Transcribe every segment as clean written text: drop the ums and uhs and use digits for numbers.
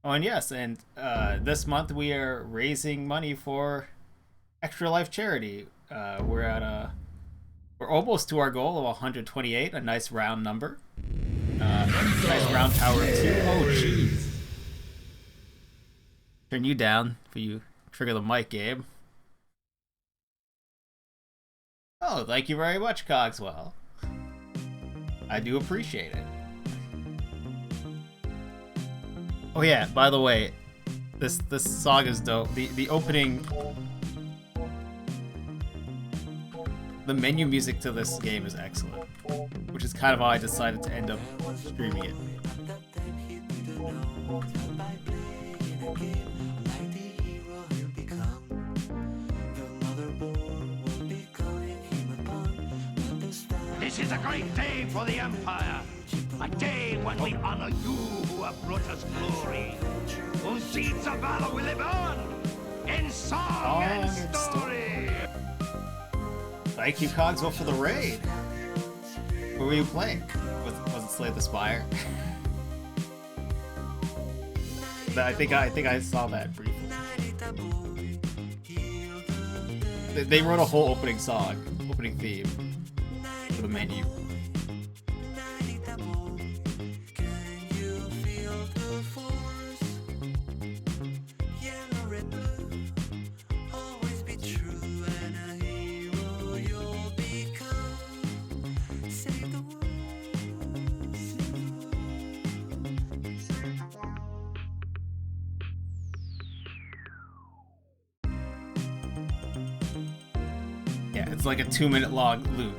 Oh, and yes, and this month we are raising money for Extra Life charity. We're almost to our goal of 128, a nice round number. Nice round power of two. Oh, jeez. Turn you down for you trigger the mic, Gabe. Oh, thank you very much, Cogswell. I do appreciate it. Oh yeah, by the way, this song is dope. The opening, the menu music to this game is excellent, which is kind of how I decided to end up streaming it. This is a great day for the Empire. A day when we honor you who have brought us glory. Whose seeds of valor will live on in song and story. Thank you, Cogswell, for the raid. What were you playing? Was it Slay the Spire? I think I saw that briefly. They wrote a whole opening theme for the menu. It's like a 2-minute long loop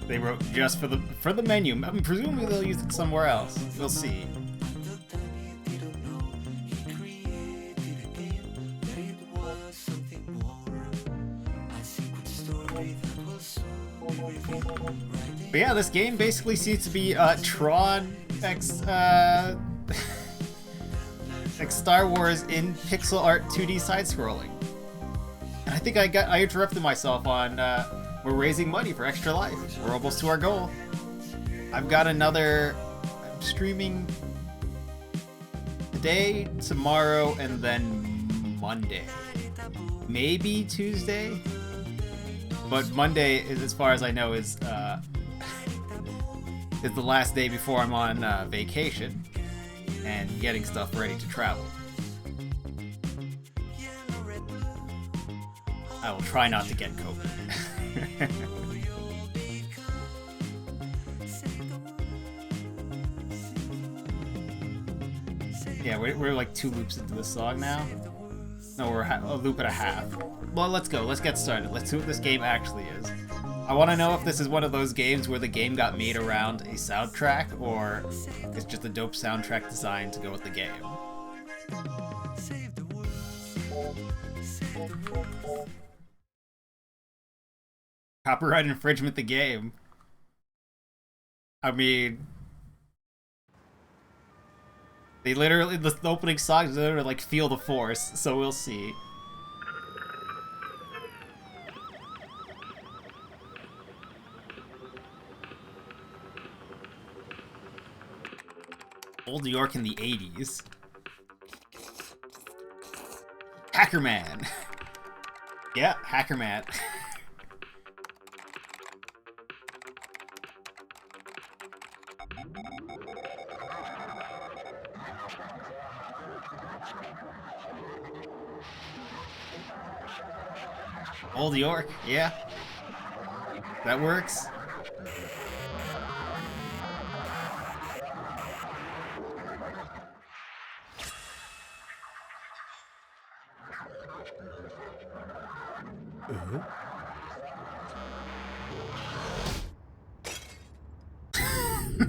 they wrote just for the menu. I mean, presumably they'll use it somewhere else. We'll see. But yeah, this game basically seems to be Tron X like Star Wars in pixel art 2D side-scrolling. I think I interrupted myself on we're raising money for Extra Life. We're almost to our goal. I'm streaming today, tomorrow, and then Monday. Maybe Tuesday. But Monday is, as far as I know, is the last day before I'm on vacation and getting stuff ready to travel. I will try not to get COVID. Yeah, we're like 2 loops into this song now. No, we're a loop and a half. Well, let's go. Let's get started. Let's see what this game actually is. I want to know if this is one of those games where the game got made around a soundtrack, or it's just a dope soundtrack designed to go with the game. Copyright infringement the game. I mean, they literally, the opening song is literally like Feel the Force, so we'll see. Old New York in the 80s. Hackerman. Yeah, Hackerman. Old York, yeah. That works.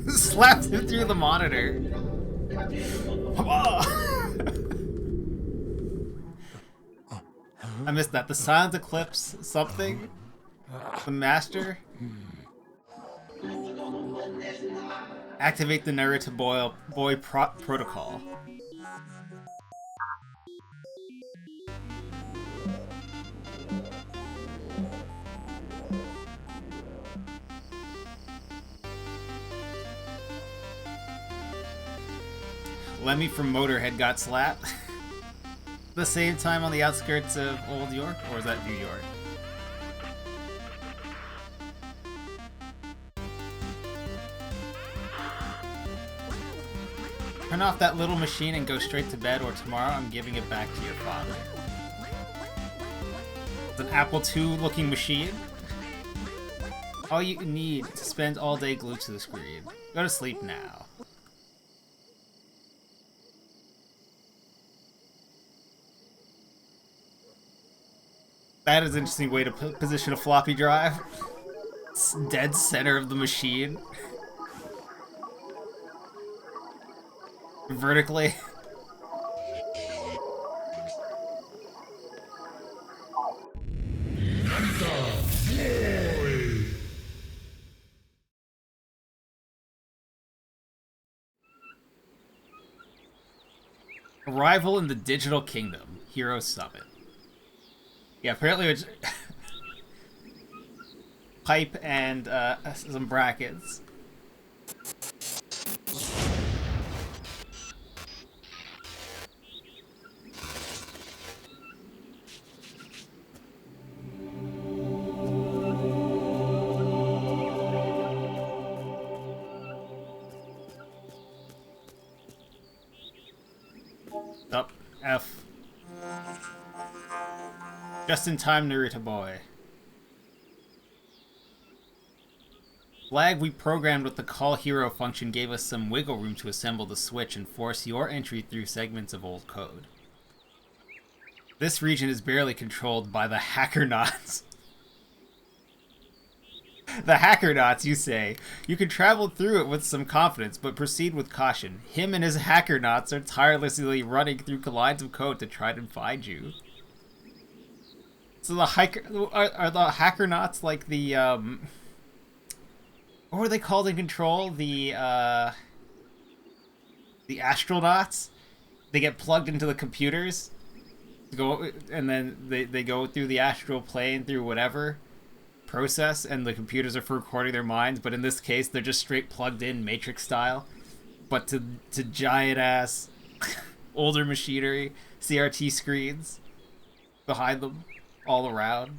Slaps him through the monitor. I missed that. The Silent Eclipse something? The Master? Activate the Narita boy protocol. Lemmy from Motorhead got slapped. The same time on the outskirts of Old York? Or is that New York? Turn off that little machine and go straight to bed, or tomorrow I'm giving it back to your father. It's an Apple II looking machine. All you need to spend all day glued to the screen. Go to sleep now. That is an interesting way to position a floppy drive. It's dead center of the machine. Vertically. Arrival in the Digital Kingdom. Hero Summit. Yeah, apparently it's pipe and some brackets. Up, F. Just in time, Narita boy. Flag we programmed with the call hero function gave us some wiggle room to assemble the switch and force your entry through segments of old code. This region is barely controlled by the hackernauts. The hackernauts, you say. You can travel through it with some confidence, but proceed with caution. Him and his hackernauts are tirelessly running through lines of code to try to find you. So the are the hackernauts like the what were they called in Control? The astronauts? They get plugged into the computers to go, and then they go through the astral plane through whatever process, and the computers are for recording their minds, but in this case they're just straight plugged in Matrix style, but to giant ass older machinery, CRT screens behind them all around.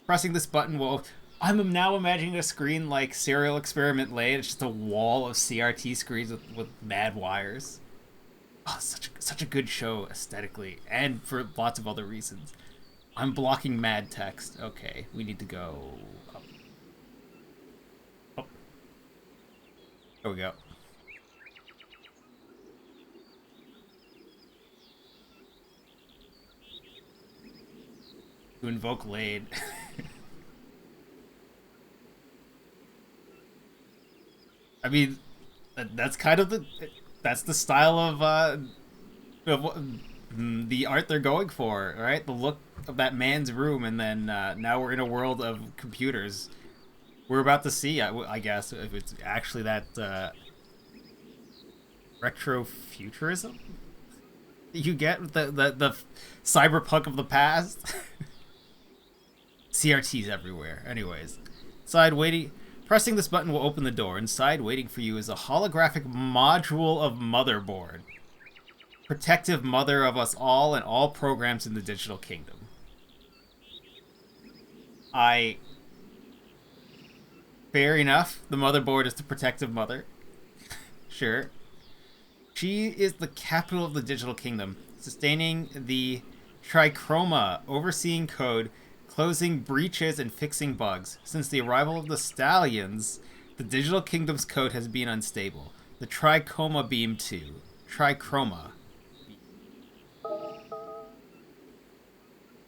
Pressing this button will... I'm now imagining a screen like Serial Experiment Lane. It's just a wall of CRT screens with mad wires. Oh, such a good show aesthetically, and for lots of other reasons. I'm blocking mad text. Okay, we need to go up. Up. There we go. To invoke Lade. I mean, that's kind of that's the style of the art they're going for, right? The look of that man's room, and then now we're in a world of computers. We're about to see, I guess, if it's actually that retro-futurism you get, the cyberpunk of the past. CRTs everywhere. Anyways, inside waiting. Pressing this button will open the door. Inside waiting for you is a holographic module of Motherboard. Protective mother of us all and all programs in the Digital Kingdom. Fair enough. The motherboard is the protective mother. Sure. She is the capital of the Digital Kingdom, sustaining the trichroma, overseeing code, closing breaches, and fixing bugs. Since the arrival of the Stallions, the Digital Kingdom's code has been unstable. The trichroma beam too. Trichroma.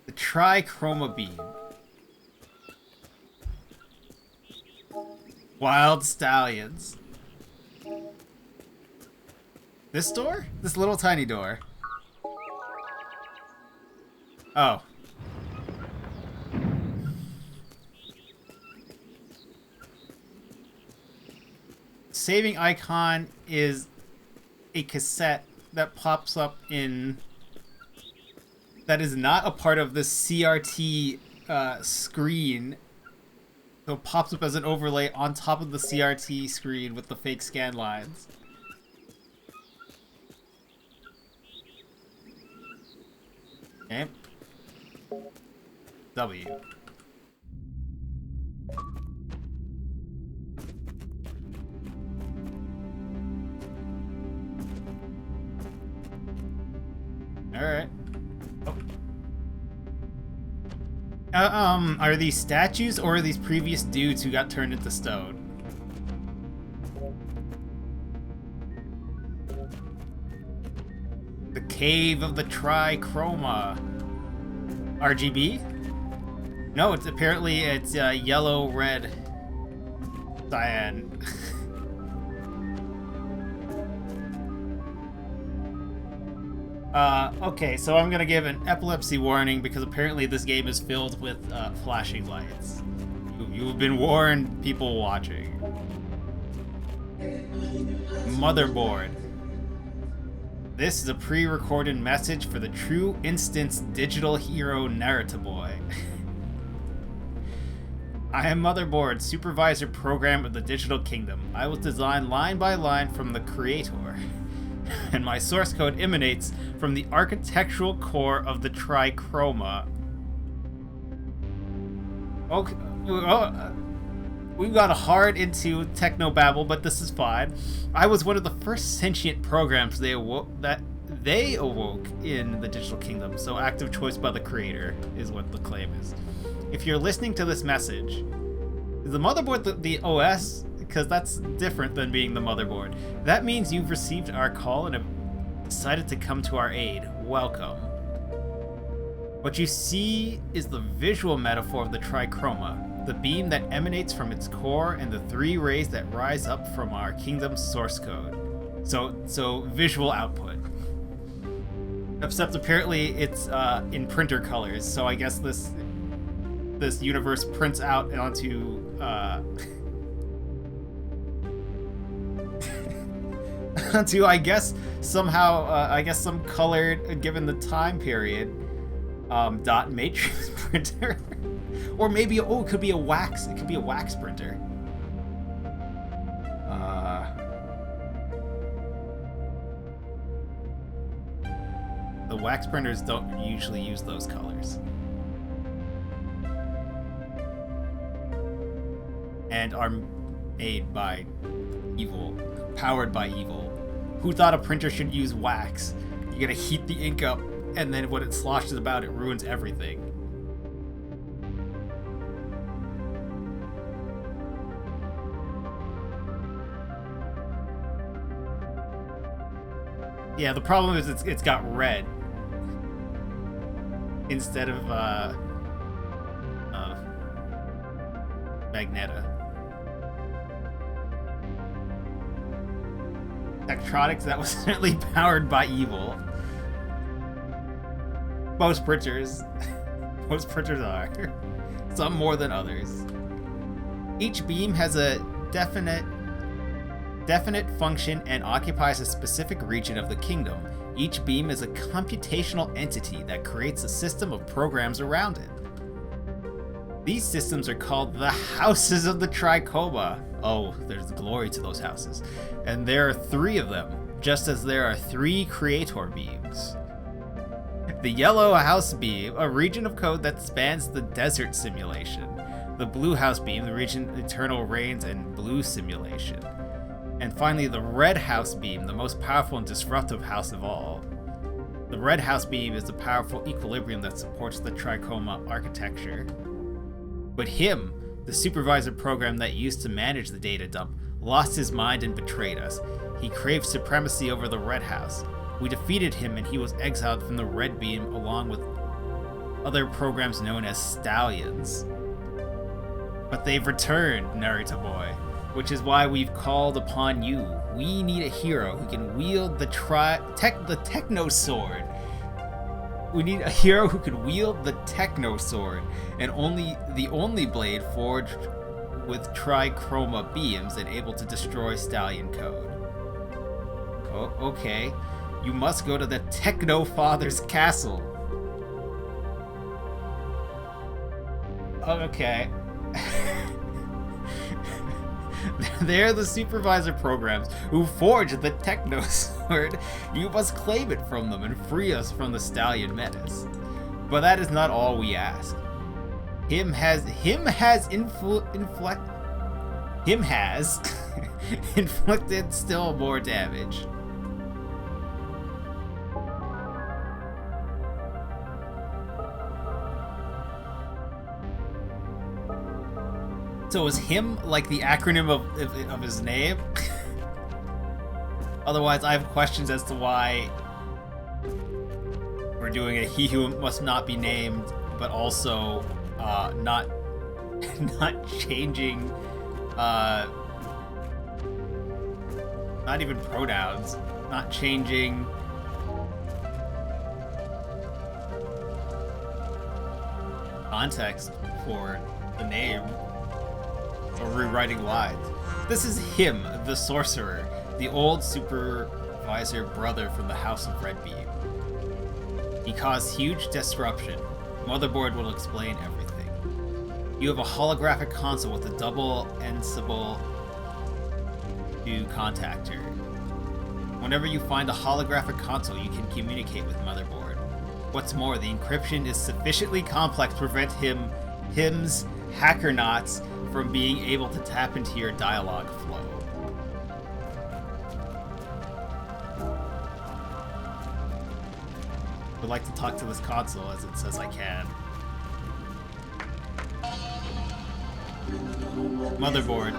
The trichroma beam. Wild Stallions. This door? This little tiny door. Oh. Saving icon is a cassette that pops up in... that is not a part of the CRT screen. So it pops up as an overlay on top of the CRT screen with the fake scan lines. Okay. W. Alright. Oh. Are these statues or are these previous dudes who got turned into stone? The Cave of the Trichroma. RGB? No, it's apparently yellow, red, cyan. Okay, so I'm gonna give an epilepsy warning because apparently this game is filled with flashing lights. You've been warned, people watching. Motherboard. This is a pre-recorded message for the True Instance digital hero Narita boy. I am Motherboard, supervisor program of the Digital Kingdom. I was designed line by line from the creator, and my source code emanates from the architectural core of the Trichroma. Okay, we got hard into technobabble, but this is fine. I was one of the first sentient programs they awoke in the Digital Kingdom, so active choice by the creator is what the claim is. If you're listening to this message, is the motherboard the OS? Because that's different than being the motherboard. That means you've received our call and have decided to come to our aid. Welcome. What you see is the visual metaphor of the Trichroma, the beam that emanates from its core and the three rays that rise up from our kingdom's source code. So visual output. Except apparently it's in printer colors, so I guess this universe prints out onto onto I guess somehow some colored, given the time period, dot matrix printer. Or maybe, it could be a wax printer. The wax printers don't usually use those colors. And are made by evil, powered by evil. Who thought a printer should use wax? You gotta heat the ink up, and then when it sloshes about, it ruins everything. Yeah, the problem is it's got red instead of Magneta. Electronics that was certainly powered by evil. Most printers are. Some more than others. Each beam has a definite function and occupies a specific region of the kingdom. Each beam is a computational entity that creates a system of programs around it. These systems are called the Houses of the Trichroma. Oh, there's glory to those houses. And there are 3 of them, just as there are 3 creator beams. The yellow house beam, a region of code that spans the desert simulation. The blue house beam, the region Eternal Rains and Blue simulation. And finally, the red house beam, the most powerful and disruptive house of all. The red house beam is the powerful equilibrium that supports the Trichroma architecture. But him, the supervisor program that used to manage the data dump, lost his mind and betrayed us. He craved supremacy over the red house. We defeated him and he was exiled from the red beam along with other programs known as stallions. But they've returned, Narita boy, which is why we've called upon you. We need a hero who can wield the techno sword. We need a hero who can wield the techno sword, and the only blade forged with trichroma beams and able to destroy stallion code. Oh, okay. You must go to the Techno Father's castle. Okay. They're the supervisor programs who forged the techno sword. You must claim it from them and free us from the stallion menace. But that is not all we ask. Him has inflicted still more damage. So is him like the acronym of his name? Otherwise, I have questions as to why we're doing a he who must not be named, but also not changing, not even pronouns, not changing context for the name, or rewriting lines. This is him, the sorcerer, the old supervisor brother from the House of Redbeam. He caused huge disruption. Motherboard will explain everything. You have a holographic console with a double ensible to contact her. Whenever you find a holographic console, you can communicate with Motherboard. What's more, the encryption is sufficiently complex to prevent him's hackernauts from being able to tap into your dialogue flow. Would like to talk to this console as it says I can. Motherboard.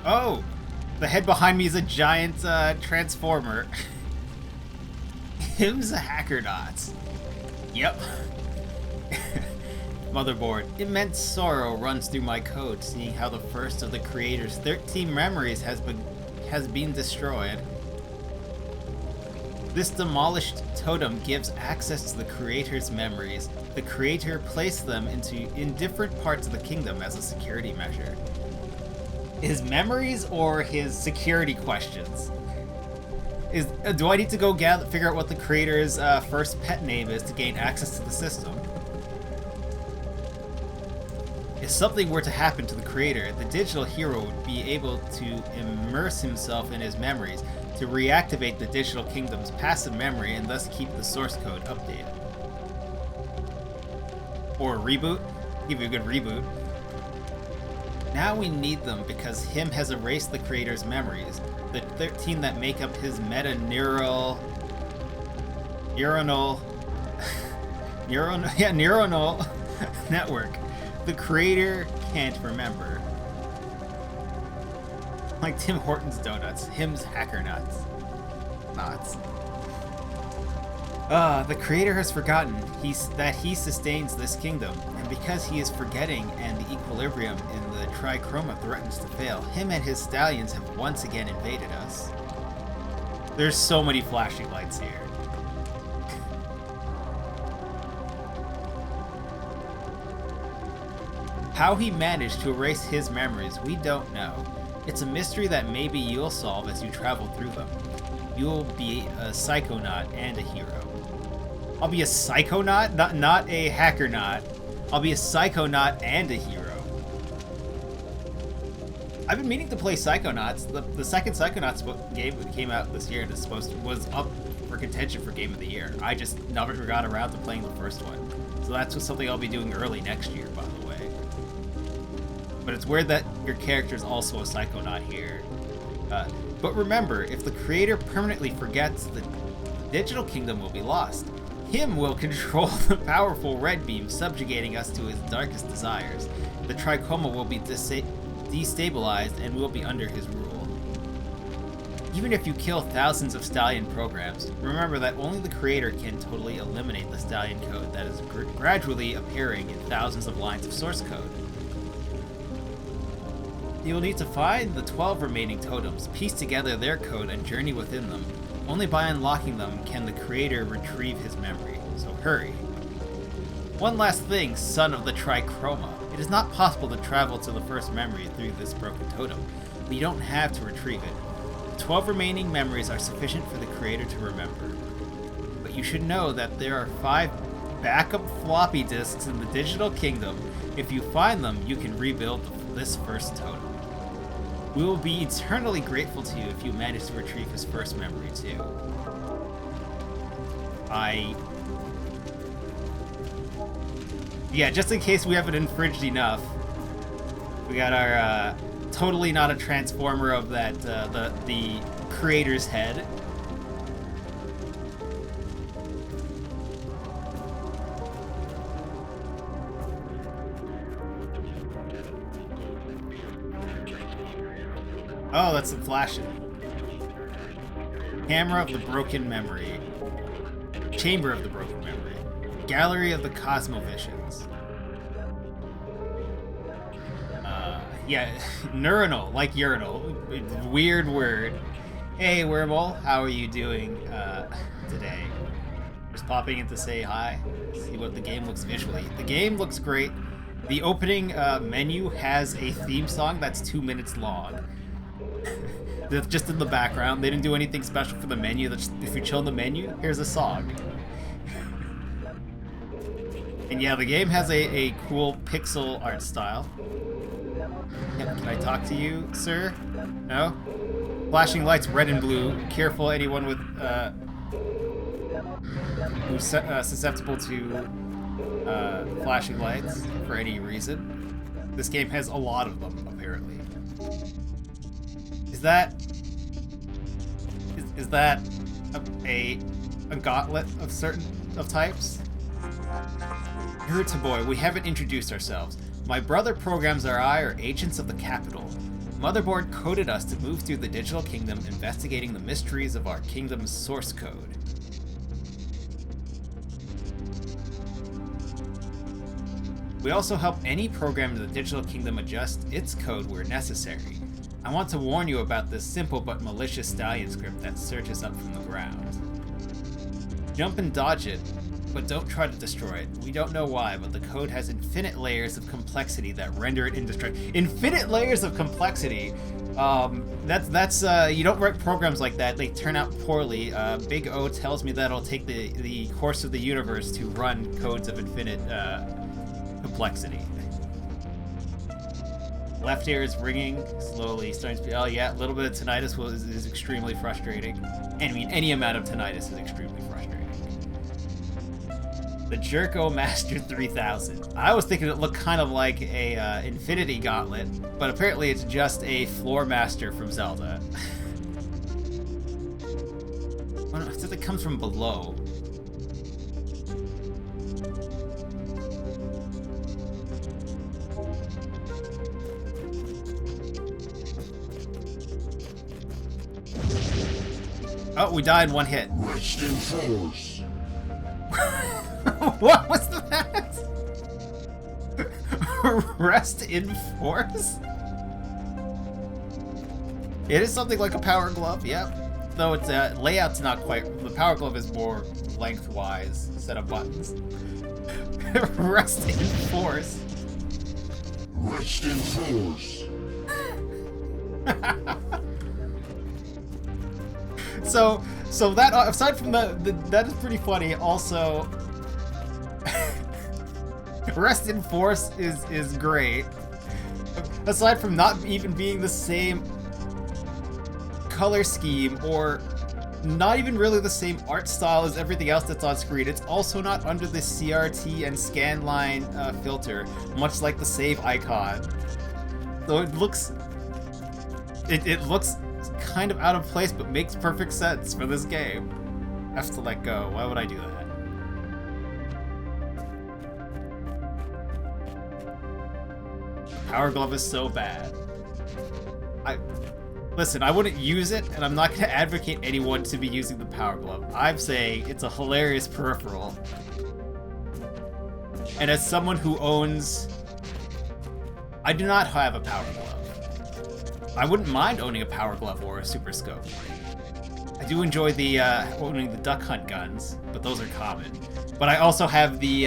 Oh! The head behind me is a giant transformer. Him's a hackernaut. Yep. Motherboard. Immense sorrow runs through my code, seeing how the first of the creator's 13 memories has been destroyed. This demolished totem gives access to the creator's memories. The creator placed them in different parts of the kingdom as a security measure. His memories or his security questions? Do I need to go figure out what the creator's first pet name is to gain access to the system? If something were to happen to the creator, the digital hero would be able to immerse himself in his memories to reactivate the digital kingdom's passive memory and thus keep the source code updated. Or a reboot? Give you a good reboot. Now we need them because him has erased the creator's memories, the 13 that make up his neuronal network. The creator can't remember. Like Tim Hortons Donuts, him's hacker nuts. The creator has forgotten that he sustains this kingdom, and because he is forgetting and the equilibrium in the trichroma threatens to fail, him and his stallions have once again invaded us. There's so many flashing lights here. How he managed to erase his memories, we don't know. It's a mystery that maybe you'll solve as you travel through them. You'll be a psychonaut and a hero. I'll be a psychonaut? Not a hackernaut. I'll be a psychonaut and a hero. I've been meaning to play Psychonauts. The second Psychonauts game that came out this year and was up for contention for Game of the Year. I just never got around to playing the first one. So that's something I'll be doing early next year, by the way. But it's weird that your character is also a Psychonaut here. But remember, if the creator permanently forgets, the digital kingdom will be lost. Him will control the powerful red beam, subjugating us to his darkest desires. The trichroma will be destabilized and will be under his rule. Even if you kill thousands of Stallion programs, remember that only the creator can totally eliminate the Stallion code that is gradually appearing in thousands of lines of source code. You will need to find the 12 remaining totems, piece together their code, and journey within them. Only by unlocking them can the creator retrieve his memory, so hurry. One last thing, son of the trichroma. It is not possible to travel to the first memory through this broken totem, but you don't have to retrieve it. The 12 remaining memories are sufficient for the creator to remember. But you should know that there are 5 backup floppy disks in the digital kingdom. If you find them, you can rebuild this first totem. We will be eternally grateful to you if you manage to retrieve his first memory too. Yeah, just in case we haven't infringed enough, we got our totally not a transformer of that the creator's head. Oh, that's the flashing. Camera of the broken memory. Chamber of the broken memory. Gallery of the Cosmovisions. Yeah, neuronal, like urinal. Weird word. Hey, Wormhole, how are you doing today? Just popping in to say hi. See what the game looks visually. The game looks great. The opening menu has a theme song that's 2 minutes long. That's just in the background. They didn't do anything special for the menu. Just, if you chill in the menu, here's a song. And yeah, the game has a cool pixel art style. Yeah, can I talk to you, sir? No? Flashing lights, red and blue. Careful, anyone with who's susceptible to flashing lights for any reason. This game has a lot of them, apparently. Is that a gauntlet of types? Narita boy, we haven't introduced ourselves. My brother programs I are agents of the capital. Motherboard coded us to move through the digital kingdom, investigating the mysteries of our kingdom's source code. We also help any program in the digital kingdom adjust its code where necessary. I want to warn you about this simple but malicious stallion script that surges up from the ground. Jump and dodge it, but don't try to destroy it. We don't know why, but the code has infinite layers of complexity that render it indestructible. Infinite layers of complexity? That's you don't write programs like that, they turn out poorly. Big O tells me that it'll take the course of the universe to run codes of infinite complexity. Left ear is ringing slowly, starting to be. Oh yeah, a little bit of tinnitus is extremely frustrating. I mean, any amount of tinnitus is extremely frustrating. The Jerko Master 3000. I was thinking it looked kind of like a Infinity Gauntlet, but apparently it's just a Floor Master from Zelda. Oh no, it says it comes from below. Oh, we died one hit. Rest in force. What was that? Rest in force? It is something like a power glove, yep. Though its layout's not quite. The power glove is more lengthwise set of buttons. Rest in force. Rest in force. So that aside from that is pretty funny. Also, Rest in Force is great. Aside from not even being the same color scheme or not even really the same art style as everything else that's on screen, it's also not under the CRT and scanline filter, much like the save icon. So it looks kind of out of place, but makes perfect sense for this game. I have to let go. Why would I do that? Power Glove is so bad. Listen, I wouldn't use it, and I'm not going to advocate anyone to be using the Power Glove. I'm saying it's a hilarious peripheral. And as someone who owns... I do not have a Power Glove. I wouldn't mind owning a Power Glove or a Super Scope. I do enjoy the owning the Duck Hunt guns, but those are common. But I also have the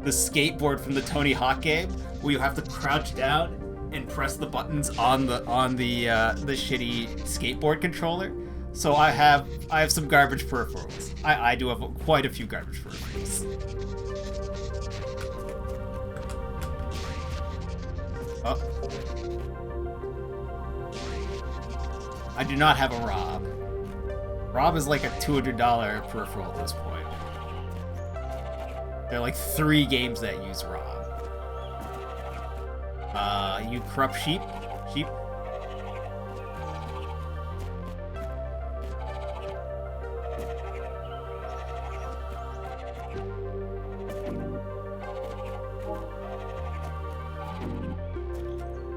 skateboard from the Tony Hawk game, where you have to crouch down and press the buttons on the shitty skateboard controller. So I have some garbage peripherals. I do have quite a few garbage peripherals. Oh. I do not have a Rob. Rob is like a $200 peripheral at this point. There are like 3 games that use Rob. You corrupt sheep? Sheep?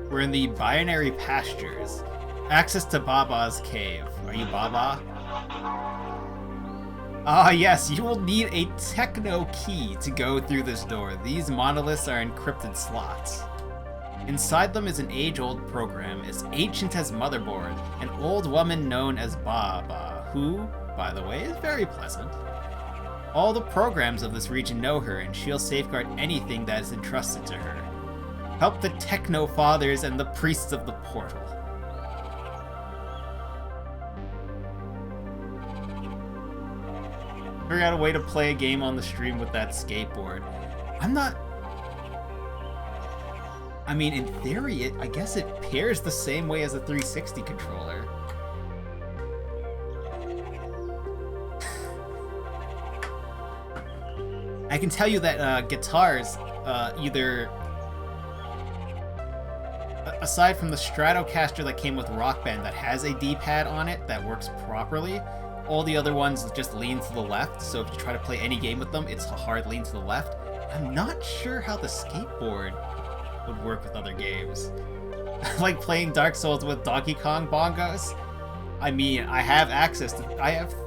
We're in the binary pastures. Access to Baba's cave. Are you Baba? Ah, yes, you will need a techno key to go through this door. These monoliths are encrypted slots. Inside them is an age-old program, as ancient as Motherboard, an old woman known as Baba, who, by the way, is very pleasant. All the programs of this region know her, and she'll safeguard anything that is entrusted to her. Help the Techno Fathers and the Priests of the Portal. Figure out a way to play a game on the stream with that skateboard. I mean, in theory, I guess it pairs the same way as a 360 controller. I can tell you that guitars, either... Aside from the Stratocaster that came with Rock Band that has a D-pad on it that works properly, all the other ones just lean to the left, so if you try to play any game with them, it's a hard lean to the left. I'm not sure how the skateboard would work with other games. Like playing Dark Souls with Donkey Kong bongos. I mean, I have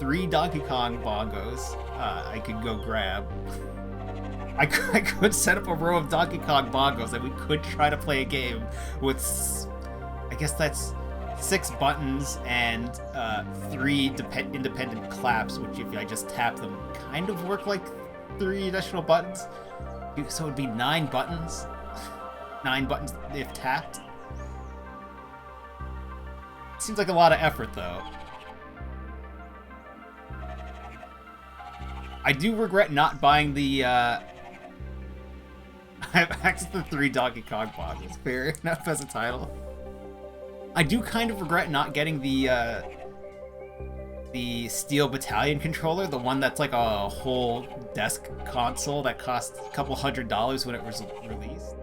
3 Donkey Kong bongos I could go grab. I could set up a row of Donkey Kong bongos and we could try to play a game with, I guess that's 6 buttons and 3 independent claps, which if I just tap them, kind of work like 3 additional buttons. So it would be 9 buttons. 9 buttons if tapped. Seems like a lot of effort, though. I do regret not buying the, I have access to 3 Donkey Kong bongos. Fair enough as a title. I do kind of regret not getting the Steel Battalion controller, the one that's like a whole desk console that cost a couple $100 when it was released.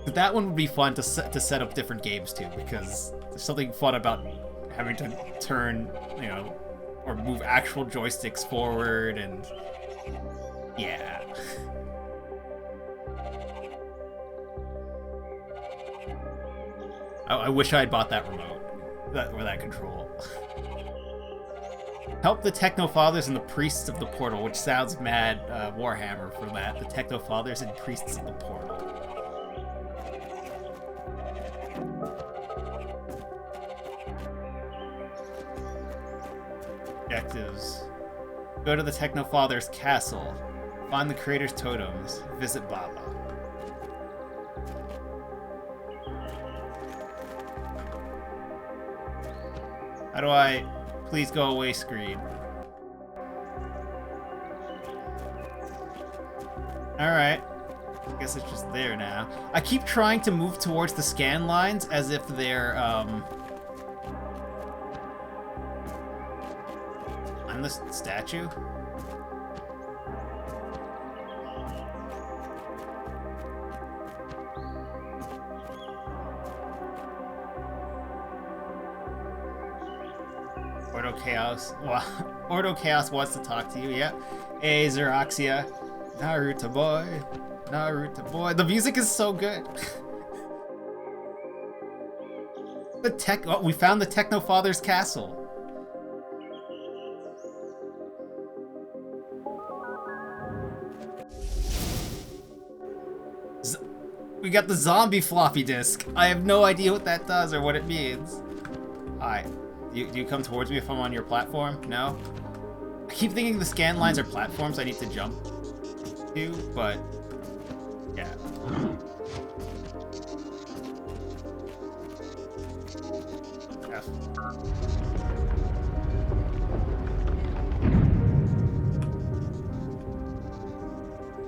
But that one would be fun to set up different games too, because there's something fun about having to turn, you know, or move actual joysticks forward, and yeah. I wish I had bought that remote, or that control. Help the Techno Fathers and the Priests of the Portal, which sounds mad Warhammer for that. The Techno Fathers and Priests of the Portal. Objectives. Go to the Techno Father's castle. Find the creator's totems. Visit Baba. How do I... Please go away screen. Alright. I guess it's just there now. I keep trying to move towards the scan lines as if they're, I'm the statue? Ordo Chaos. Well, Ordo Chaos wants to talk to you, yeah. Hey, Xeroxia. Narita boy. Naruto boy. The music is so good. Oh, we found the Techno Father's castle. We got the zombie floppy disk. I have no idea what that does or what it means. Hi. Do you come towards me if I'm on your platform? No? I keep thinking the scan lines are platforms I need to jump to, but... yeah. F.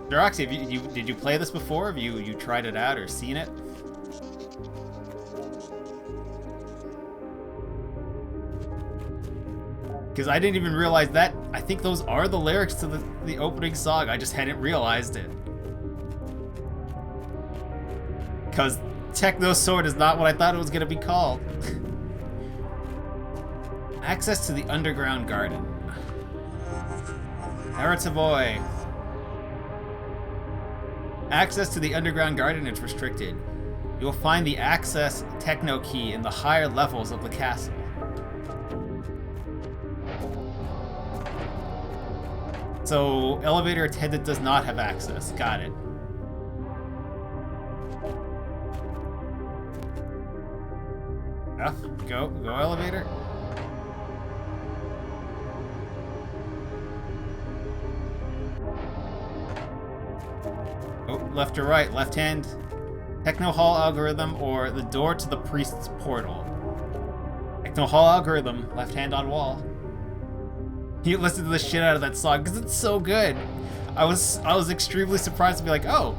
Xeroxy, did you play this before? Have you tried it out or seen it? Because I didn't even realize that. I think those are the lyrics to the opening song. I just hadn't realized it. Because Techno Sword is not what I thought it was going to be called. Access to the underground garden. Narita boy. Access to the underground garden is restricted. You will find the access techno key in the higher levels of the castle. So, elevator attendant does not have access. Got it. F, go elevator. Oh, left or right, left hand. Techno Hall algorithm or the door to the priest's portal. Techno Hall algorithm, left hand on wall. You listen to the shit out of that song because it's so good. I was extremely surprised to be like, oh,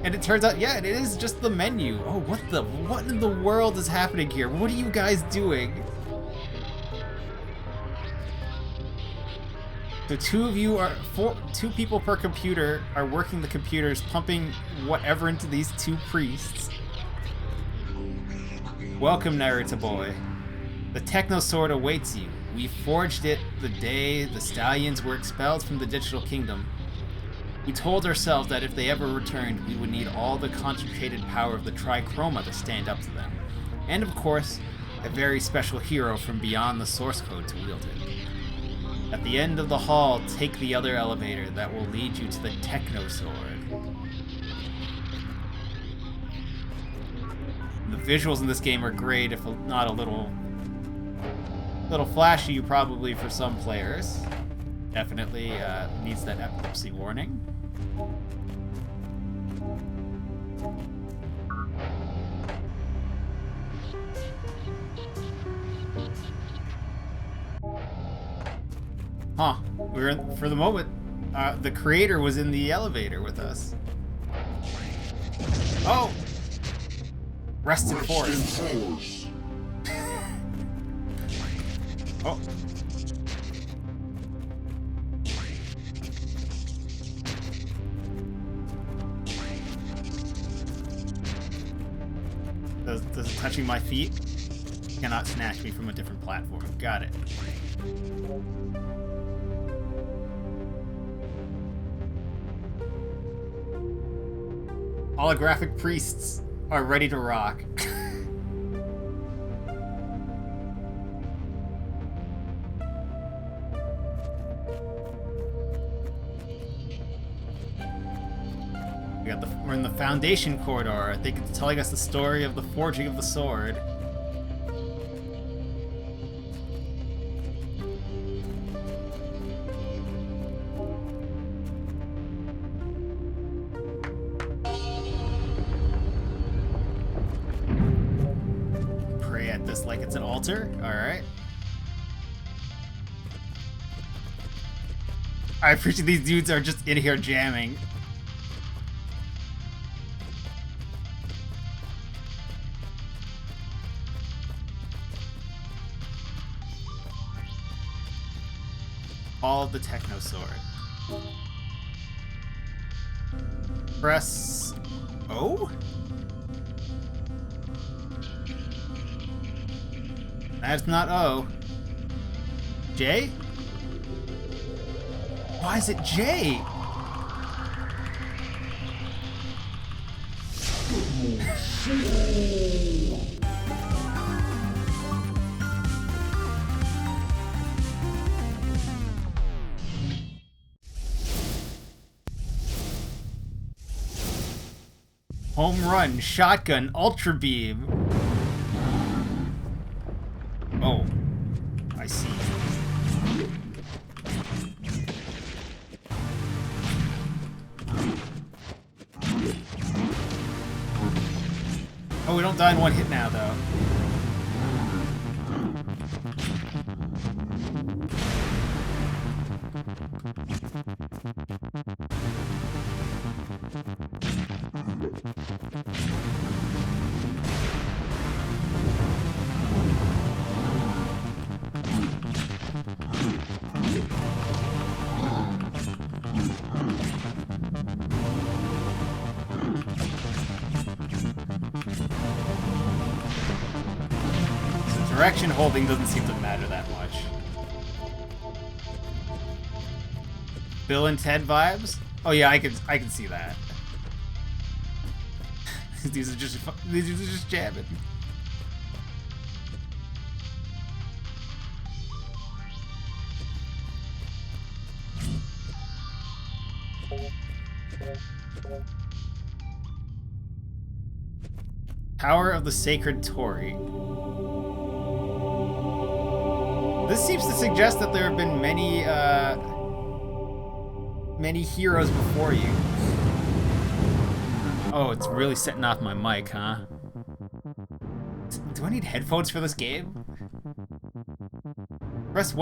and it turns out, yeah, it is just the menu. Oh, what in the world is happening here? What are you guys doing? So two people per computer are working the computers, pumping whatever into these two priests. Welcome, Narita boy. The Techno Sword awaits you. We forged it the day the Stallions were expelled from the Digital Kingdom. We told ourselves that if they ever returned, we would need all the concentrated power of the Trichroma to stand up to them. And of course, a very special hero from beyond the source code to wield it. At the end of the hall, take the other elevator that will lead you to the Techno Sword. The visuals in this game are great, if not a little flashy, probably, for some players. Definitely needs that epilepsy warning. Huh. For the moment, the creator was in the elevator with us. Oh! Rest in force. Oh. Does touching my feet cannot snatch me from a different platform. Got it. Holographic priests are ready to rock. We're in the Foundation Corridor. I think it's telling us the story of the forging of the sword. Pray at this like it's an altar. Alright. I appreciate these dudes are just in here jamming. All of the Techno Sword. Press O? That's not O. J? Why is it J? Home run, shotgun, ultra beam. Oh, I see. Oh, we don't die in one hit now, though. Direction holding doesn't seem to matter that much. Bill and Ted vibes? Oh yeah, I can see that. These are just jamming. Power of the Sacred Torii. This seems to suggest that there have been many heroes before you. Oh, it's really setting off my mic, huh? Do I need headphones for this game? Press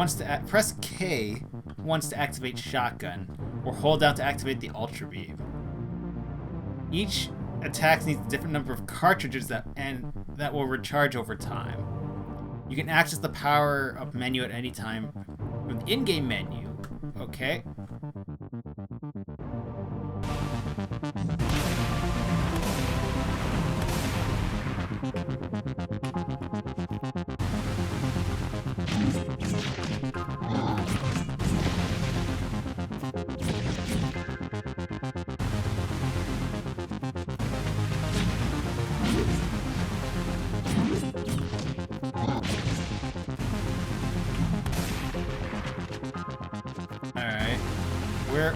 K once to activate shotgun, or hold down to activate the ultra beam. Each attack needs a different number of cartridges that will recharge over time. You can access the power-up menu at any time from the in-game menu. Okay.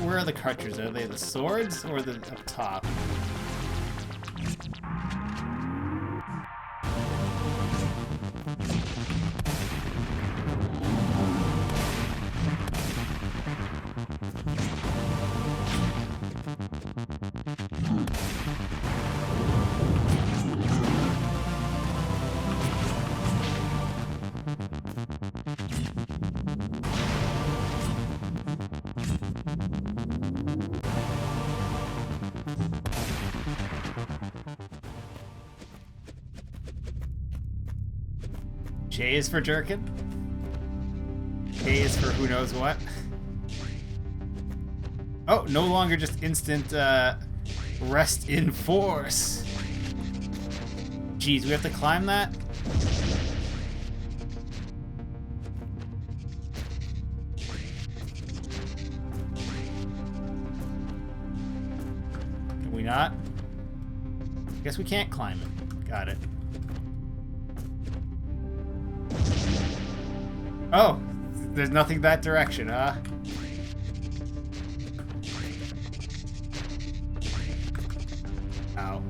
Where are the cartridges? Are they the swords or the up top? J is for jerkin. K is for who knows what. Oh, no longer just instant rest in force. Jeez, we have to climb that? Can we not? Guess we can't climb it. Got it. Oh, there's nothing that direction, huh? Ow.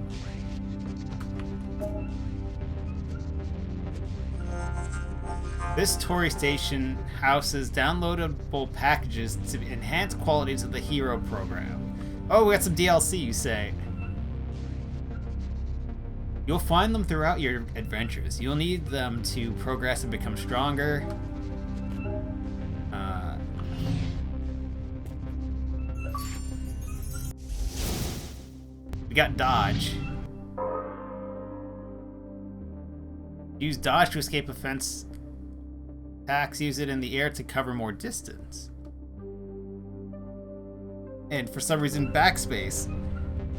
This Torii station houses downloadable packages to enhance qualities of the hero program. Oh, we got some DLC, you say. You'll find them throughout your adventures. You'll need them to progress and become stronger. We got dodge. Use dodge to escape offense attacks. Use it in the air to cover more distance. And for some reason, backspace.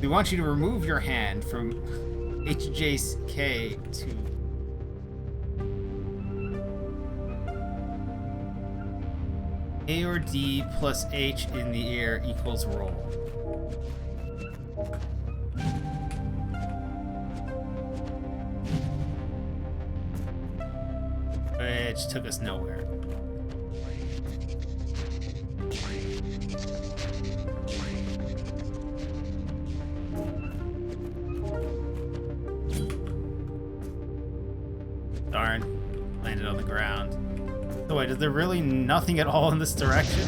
We want you to remove your hand from HJK to A or D plus H in the air equals roll. Which took us nowhere. Darn. Landed on the ground. So wait, is there really nothing at all in this direction?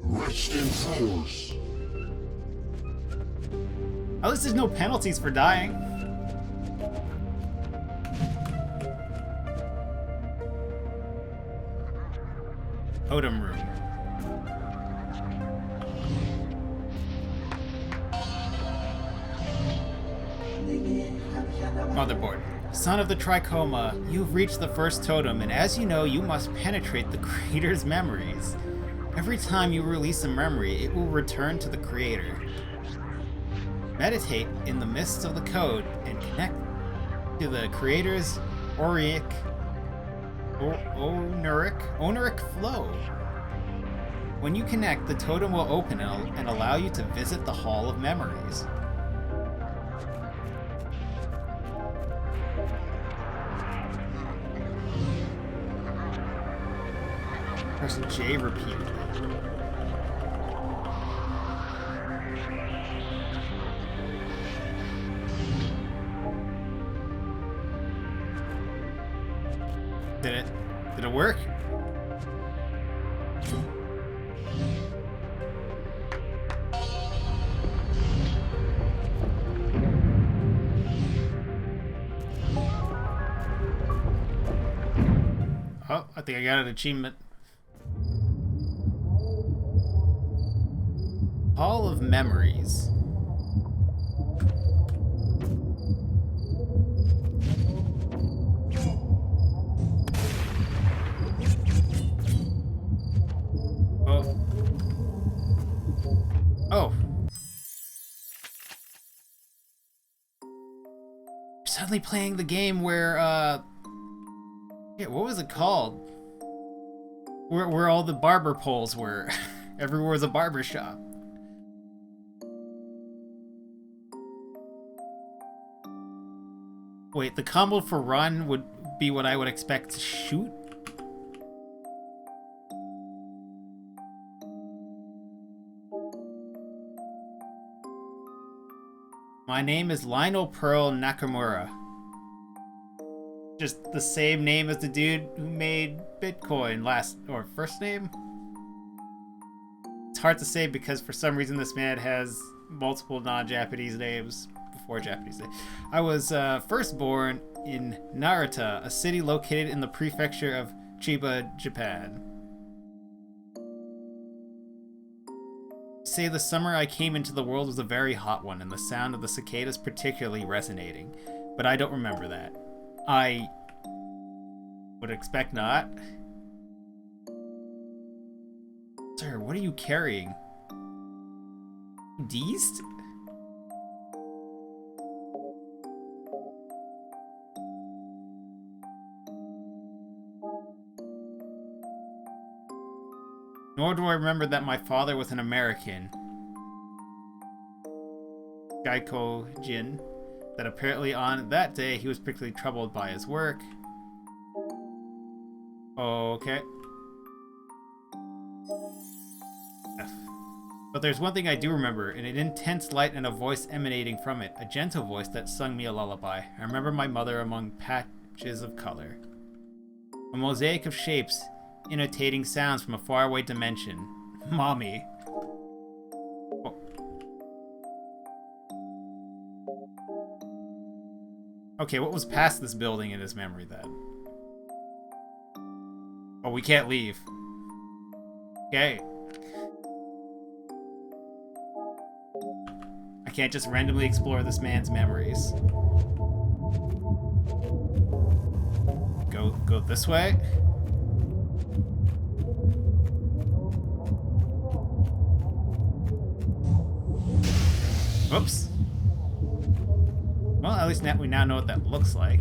Rest in force. At least there's no penalties for dying. Totem room. Motherboard. Son of the Trichoma, you've reached the first totem, and as you know, you must penetrate the creator's memories. Every time you release a memory, it will return to the creator. Meditate in the midst of the code and connect to the creator's Auric. Oniric Flow. When you connect, the totem will open and allow you to visit the Hall of Memories. Press J repeatedly. Did it work? Oh, I think I got an achievement. Hall of Memories. Oh. Suddenly playing the game where, yeah, what was it called? Where all the barber poles were. Everywhere was a barber shop. Wait, the combo for run would be what I would expect to shoot? My name is Lionel Pearl Nakamura. Just the same name as the dude who made Bitcoin first name? It's hard to say because for some reason this man has multiple non-Japanese names before Japanese names. I was first born in Narita, a city located in the prefecture of Chiba, Japan. Say the summer I came into the world was a very hot one, and the sound of the cicadas particularly resonating, but I don't remember that. I would expect not. Sir, what are you carrying? Deezed? Nor do I remember that my father was an American. Gaiko Jin. That apparently on that day he was particularly troubled by his work. Okay. F. But there's one thing I do remember, an intense light and a voice emanating from it, a gentle voice that sung me a lullaby. I remember my mother among patches of color. A mosaic of shapes, imitating sounds from a faraway dimension. Mommy. Oh. Okay, what was past this building in his memory then? Oh, we can't leave. Okay. I can't just randomly explore this man's memories. Go this way? Oops. Well, at least we now know what that looks like.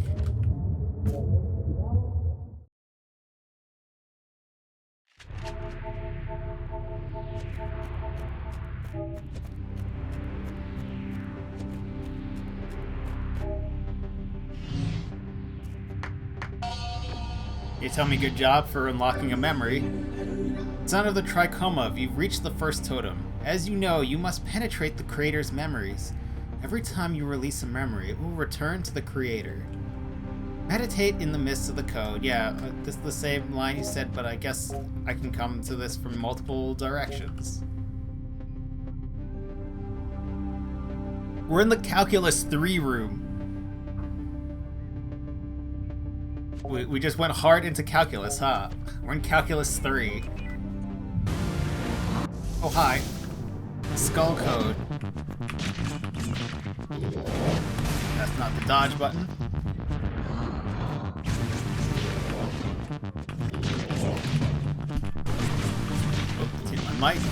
You tell me good job for unlocking a memory. Son of the Trichoma, you've reached the first totem. As you know, you must penetrate the creator's memories. Every time you release a memory, it will return to the creator. Meditate in the midst of the code. Yeah, this is the same line you said, but I guess I can come to this from multiple directions. We're in the Calculus 3 room. We just went hard into Calculus, huh? We're in Calculus 3. Oh, hi. Skull code. That's not the dodge button. Oh, hit my mic.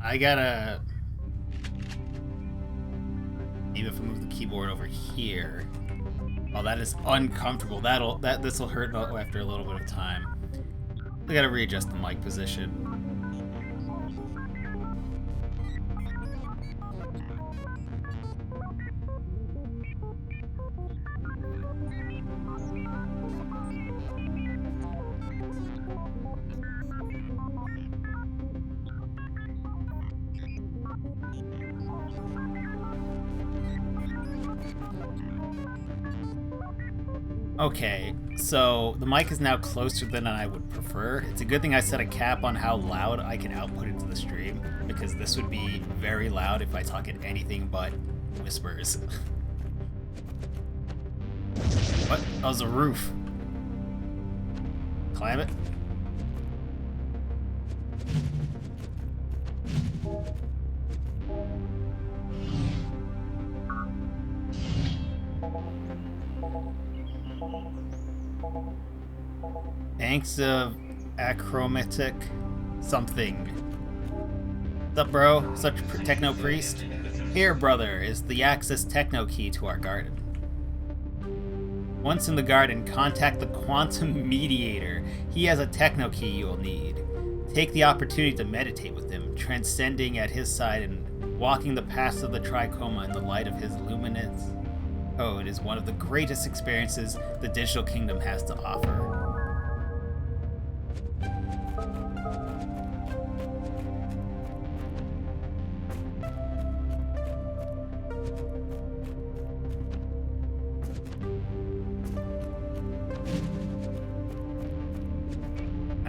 I gotta... Maybe if I move the keyboard over here. Oh, that is uncomfortable. This'll hurt after a little bit of time. I gotta readjust the mic position. Okay, so the mic is now closer than I would prefer. It's a good thing I set a cap on how loud I can output into the stream, because this would be very loud if I talk at anything but whispers. What? That was a roof. Climb it? Thanks of achromatic something. What's up, bro? Such a techno priest? Here, brother, is the access techno key to our garden. Once in the garden, contact the quantum mediator. He has a techno key you will need. Take the opportunity to meditate with him, transcending at his side and walking the paths of the trichoma in the light of his luminous code is one of the greatest experiences the digital kingdom has to offer.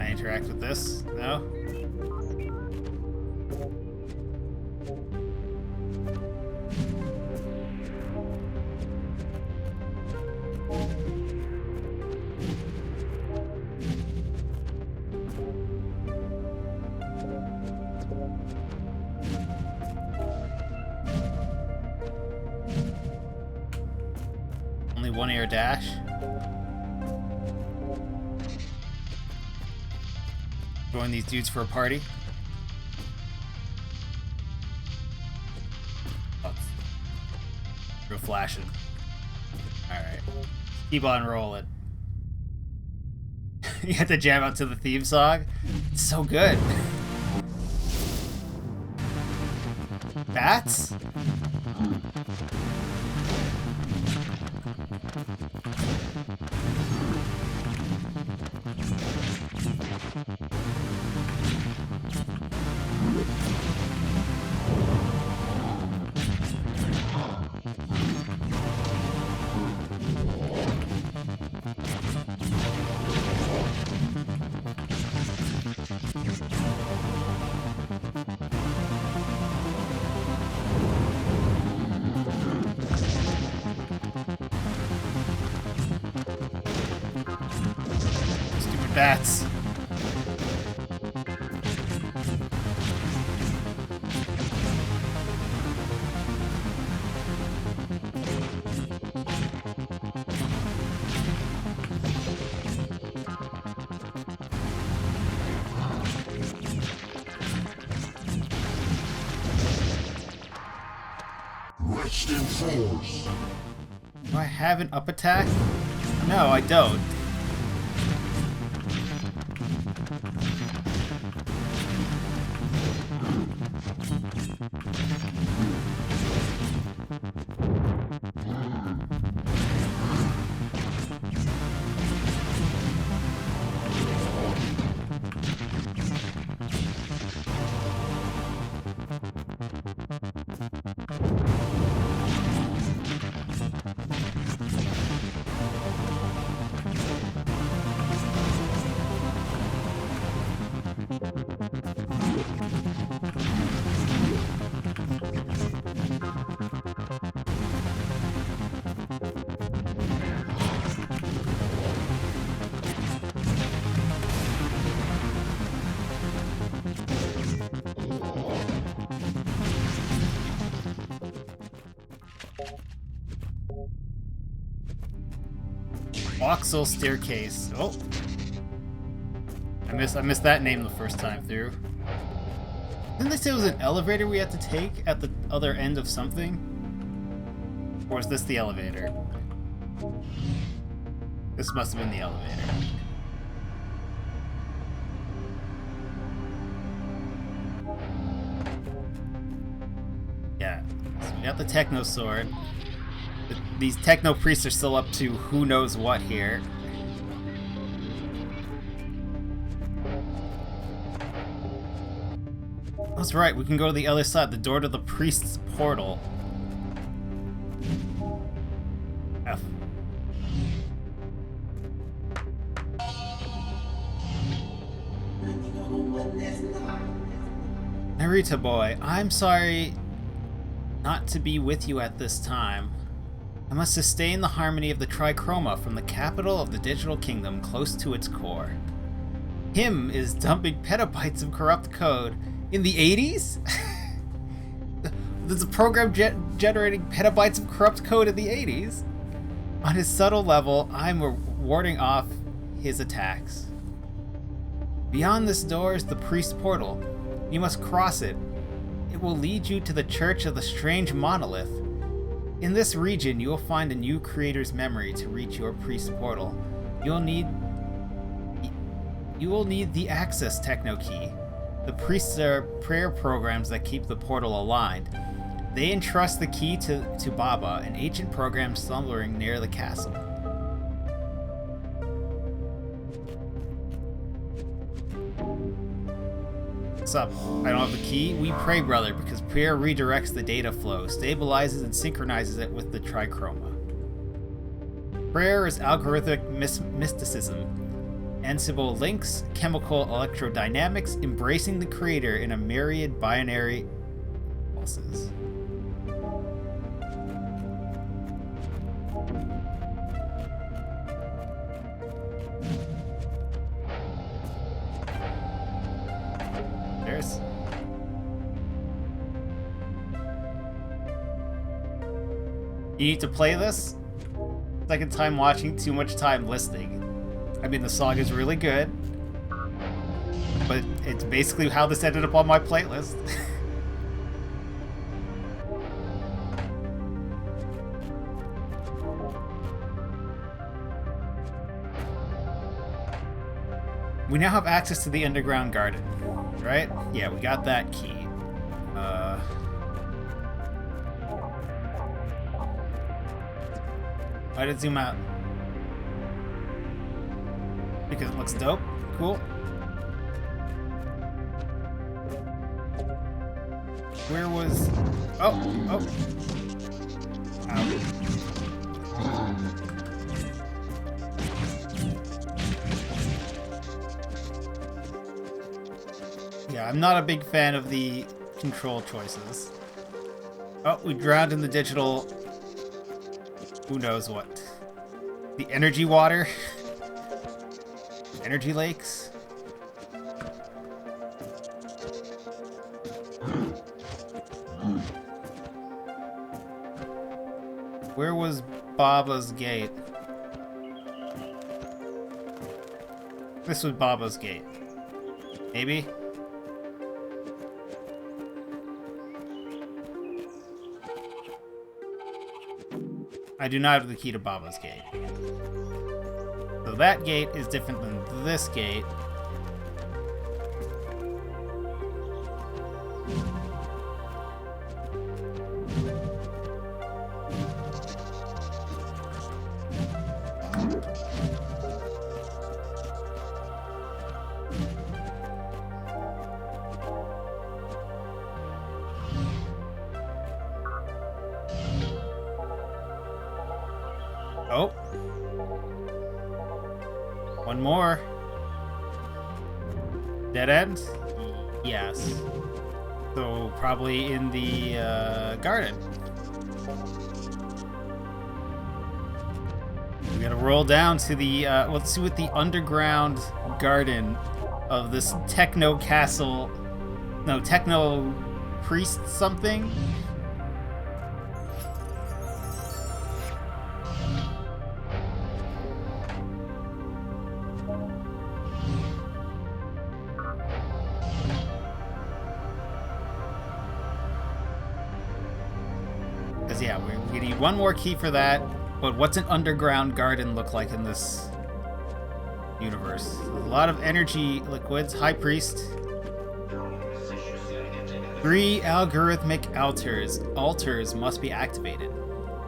Interact with this? No? Only one air dash? Join these dudes for a party. Oh, real flashing. Alright. Keep on rolling. You have to jam out to the theme song? It's so good. Bats? Bats. Rest in force. Do I have an up attack? No, I don't. Voxel staircase. Oh, I missed that name the first time through. Didn't they say it was an elevator we had to take at the other end of something? Or is this the elevator? This must have been the elevator. Yeah, so we got the Techno Sword. These Techno Priests are still up to who knows what here. That's right, we can go to the other side, the door to the Priest's portal. F. Narita boy, I'm sorry not to be with you at this time. I must sustain the harmony of the Trichroma from the capital of the Digital Kingdom close to its core. Him is dumping petabytes of corrupt code in the 80s? There's a program generating petabytes of corrupt code in the 80s? On his subtle level, I'm warding off his attacks. Beyond this door is the priest's portal. You must cross it. It will lead you to the Church of the Strange Monolith. In this region, you will find a new creator's memory to reach your priest's portal. You will need the access techno key. The priests are prayer programs that keep the portal aligned. They entrust the key to Baba, an ancient program slumbering near the castle. What's up? I don't have the key? We pray, brother, because prayer redirects the data flow, stabilizes and synchronizes it with the Trichroma. Prayer is algorithmic mysticism. Ansible links, chemical electrodynamics, embracing the creator in a myriad binary pulses. There's... You need to play this? Second time watching, too much time listening. I mean, the song is really good, but it's basically how this ended up on my playlist. We now have access to the underground garden, right? Yeah, we got that key. Why did it zoom out? Because it looks dope. Cool. Where was... Oh! Oh! Ow. Yeah, I'm not a big fan of the control choices. Oh, we drowned in the digital... Who knows what. The energy water? Energy lakes? Where was Baba's gate? This was Baba's gate. Maybe? I do not have the key to Baba's gate. So that gate is different than this gate. Oh. One more. Dead end? Yes. So probably in the garden. We gotta roll down to the let's see what the underground garden of this techno castle, no, techno priest something. Because, yeah, we need one more key for that. But what's an underground garden look like in this universe? A lot of energy liquids. High Priest. 3 algorithmic altars must be activated.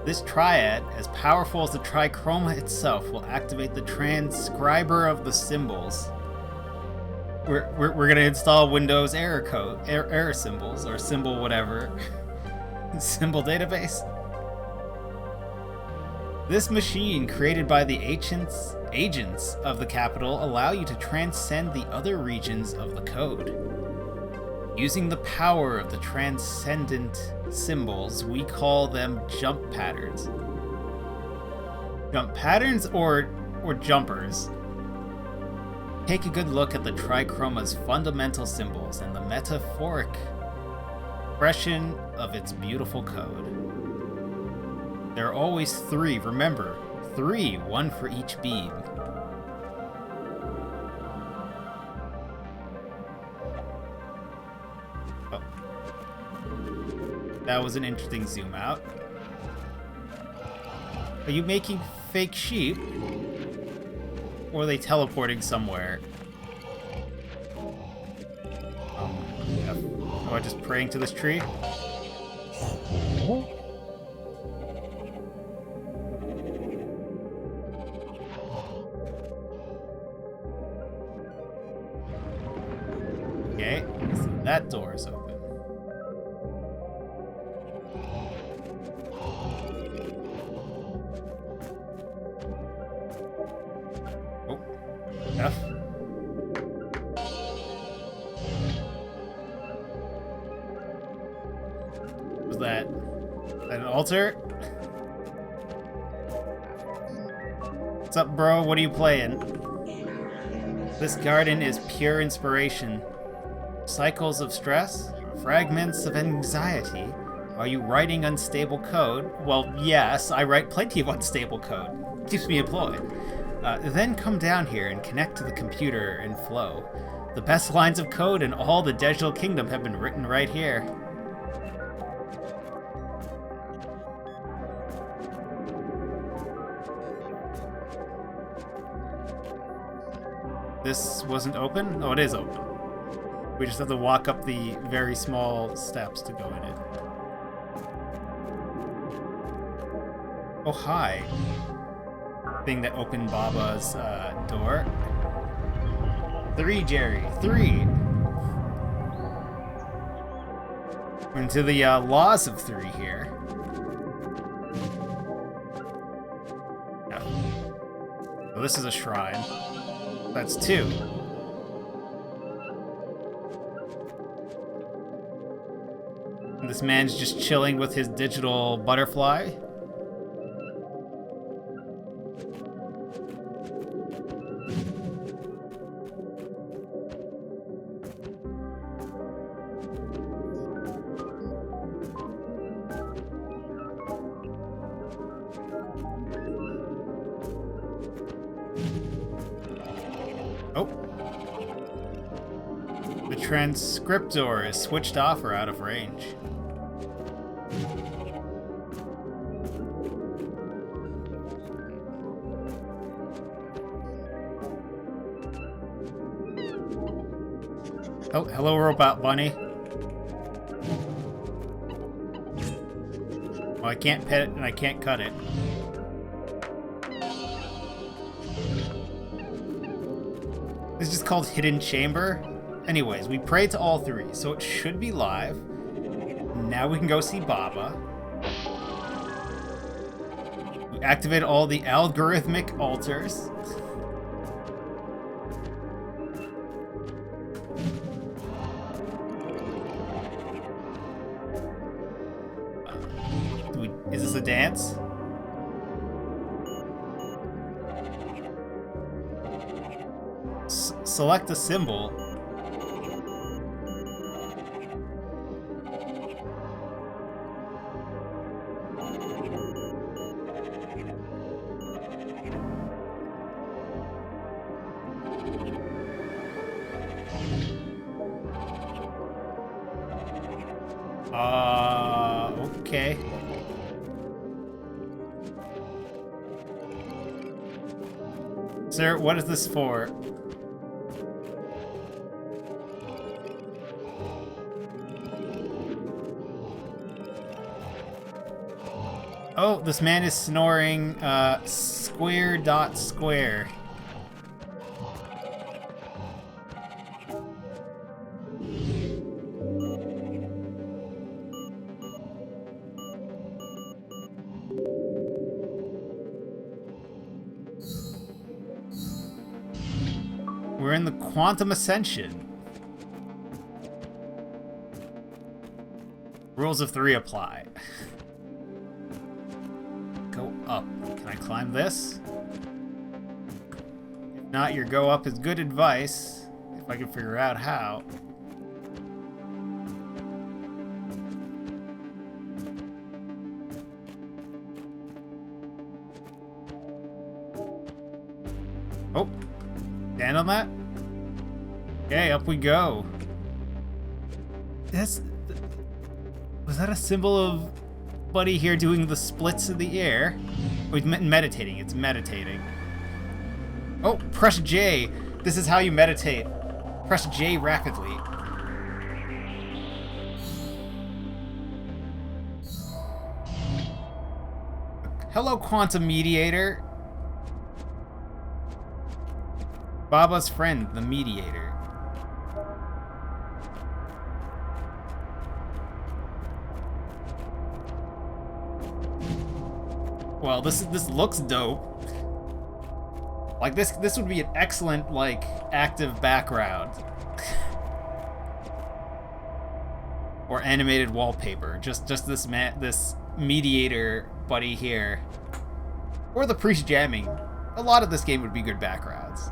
This triad, as powerful as the trichroma itself, will activate the transcriber of the symbols. We're gonna install Windows error symbols, or symbol whatever. Symbol database. This machine, created by the agents of the capital, allow you to transcend the other regions of the code. Using the power of the transcendent symbols, we call them jump patterns. Jump patterns or jumpers? Take a good look at the trichroma's fundamental symbols and the metaphoric expression of its beautiful code. There are always 3, remember, 3, 1 for each beam. Oh. That was an interesting zoom out. Are you making fake sheep? Or are they teleporting somewhere? Yeah. Am I just praying to this tree? Okay, so that door is open. Oh, F. Was that an altar? What's up, bro? What are you playing? This garden is pure inspiration. Cycles of stress? Fragments of anxiety? Are you writing unstable code? Well, yes, I write plenty of unstable code. Keeps me employed. Then come down here and connect to the computer and flow. The best lines of code in all the digital kingdom have been written right here. This wasn't open? Oh, it is open. We just have to walk up the very small steps to go in it. Oh, hi. Thing that opened Baba's door. 3, Jerry. 3. We're into the laws of 3 here. Yeah. Oh, this is a shrine. That's 2. And this man's just chilling with his digital butterfly. Oh. The transcriptor is switched off or out of range. Oh, hello, robot bunny. Well, I can't pet it and I can't cut it. This is just called Hidden Chamber. Anyways, we prayed to all 3, so it should be live. Now we can go see Baba. We activate all the algorithmic altars. Is this a dance? Select a symbol. Okay. Sir, what is this for? Oh, this man is snoring, square dot square. We're in the Quantum Ascension. Rules of 3 apply. Go up. Can I climb this? If not, your go up is good advice. If I can figure out how. Oh. Stand on that? Okay, up we go. Was that a symbol of Buddy here doing the splits in the air? Oh, he's meditating. It's meditating. Oh, press J. This is how you meditate. Press J rapidly. Hello, Quantum Mediator. Baba's friend, the Mediator. Well, this looks dope. Like this would be an excellent like active background. Or animated wallpaper. Just this Mediator buddy here. Or the priest jamming. A lot of this game would be good backgrounds.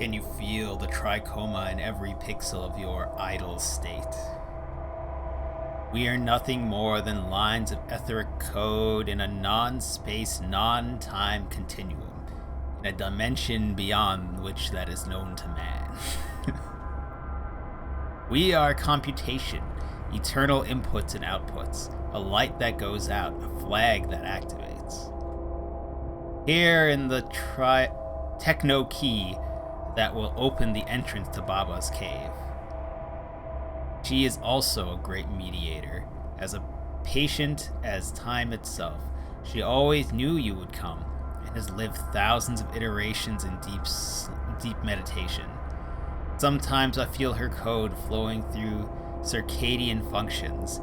Can you feel the trichoma in every pixel of your idle state? We are nothing more than lines of etheric code in a non-space, non-time continuum, in a dimension beyond which that is known to man. We are computation, eternal inputs and outputs, a light that goes out, a flag that activates. Here in the techno key that will open the entrance to Baba's cave. She is also a great mediator, as a patient as time itself. She always knew you would come, and has lived thousands of iterations in deep meditation. Sometimes I feel her code flowing through circadian functions.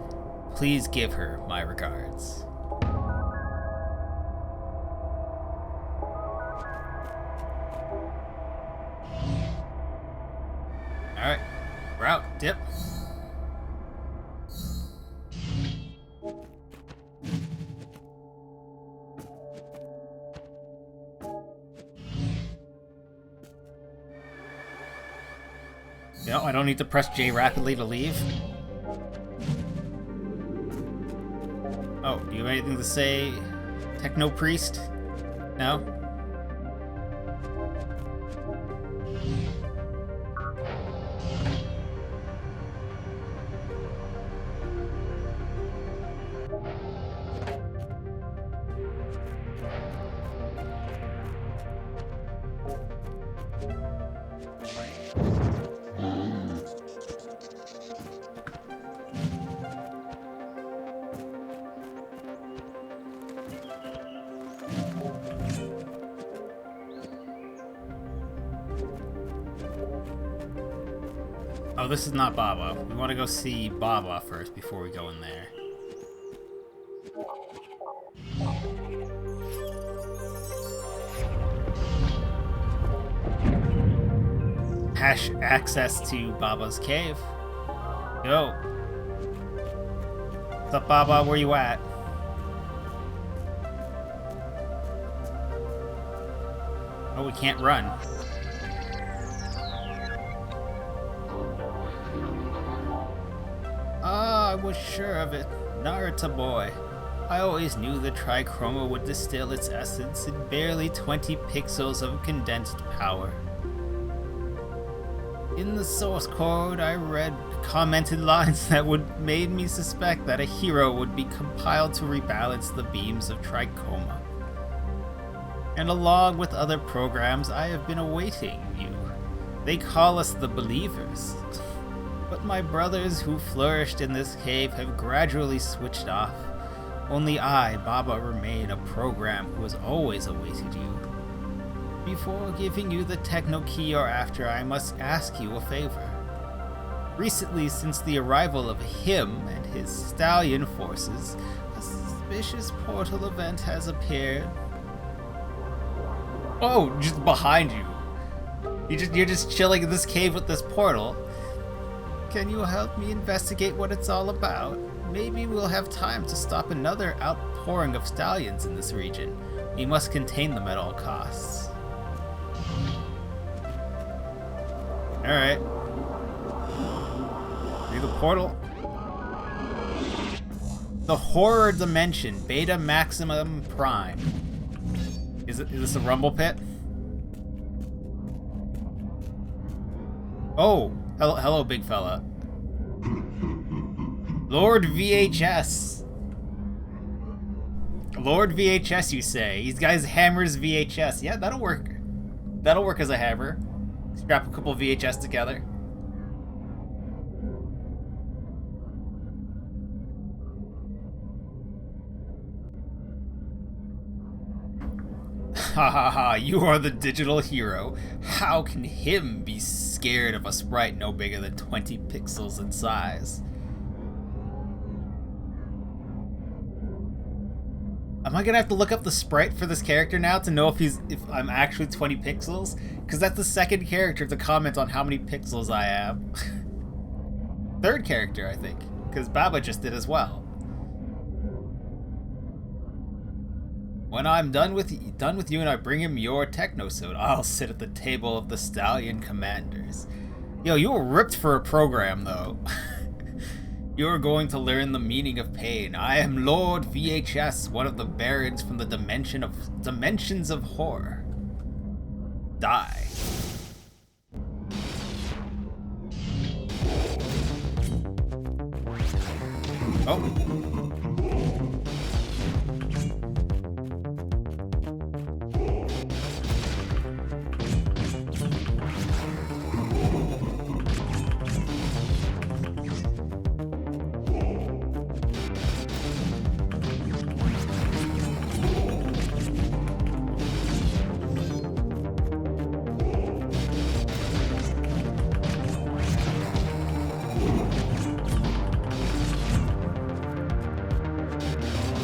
Please give her my regards. Alright, we're out. Dip. No, I don't need to press J rapidly to leave. Oh, do you have anything to say, Techno Priest? No? Oh, this is not Baba. We want to go see Baba first before we go in there. Hash access to Baba's cave. Yo. What's up, Baba? Where you at? Oh, we can't run. I was sure of it. Narita boy. I always knew the trichroma would distill its essence in barely 20 pixels of condensed power. In the source code, I read commented lines that would made me suspect that a hero would be compiled to rebalance the beams of Trichoma. And along with other programs, I have been awaiting you. They call us the Believers. But my brothers who flourished in this cave have gradually switched off. Only I, Baba, remain a program who has always awaited you. Before giving you the Techno Key or after, I must ask you a favor. Recently, since the arrival of him and his stallion forces, a suspicious portal event has appeared. Oh, just behind you. You're just chilling in this cave with this portal. Can you help me investigate what it's all about? Maybe we'll have time to stop another outpouring of stallions in this region. We must contain them at all costs. Alright. Through the portal. The Horror Dimension, Beta Maximum Prime. Is this a rumble pit? Oh, hello, big fella. Lord VHS. Lord VHS, you say? He's got his hammers VHS. Yeah, that'll work. That'll work as a hammer. Strap a couple VHS together. Ha ha ha, you are the digital hero. How can him be scared of a sprite no bigger than 20 pixels in size? Am I gonna have to look up the sprite for this character now to know if I'm actually 20 pixels? Because that's the second character to comment on how many pixels I am. Third character, I think, because Baba just did as well. When I'm done with you and I bring him your Technosode, I'll sit at the table of the Stallion Commanders. Yo, you were ripped for a program, though. You're going to learn the meaning of pain. I am Lord VHS, one of the barons from the dimensions of horror. Die. Oh.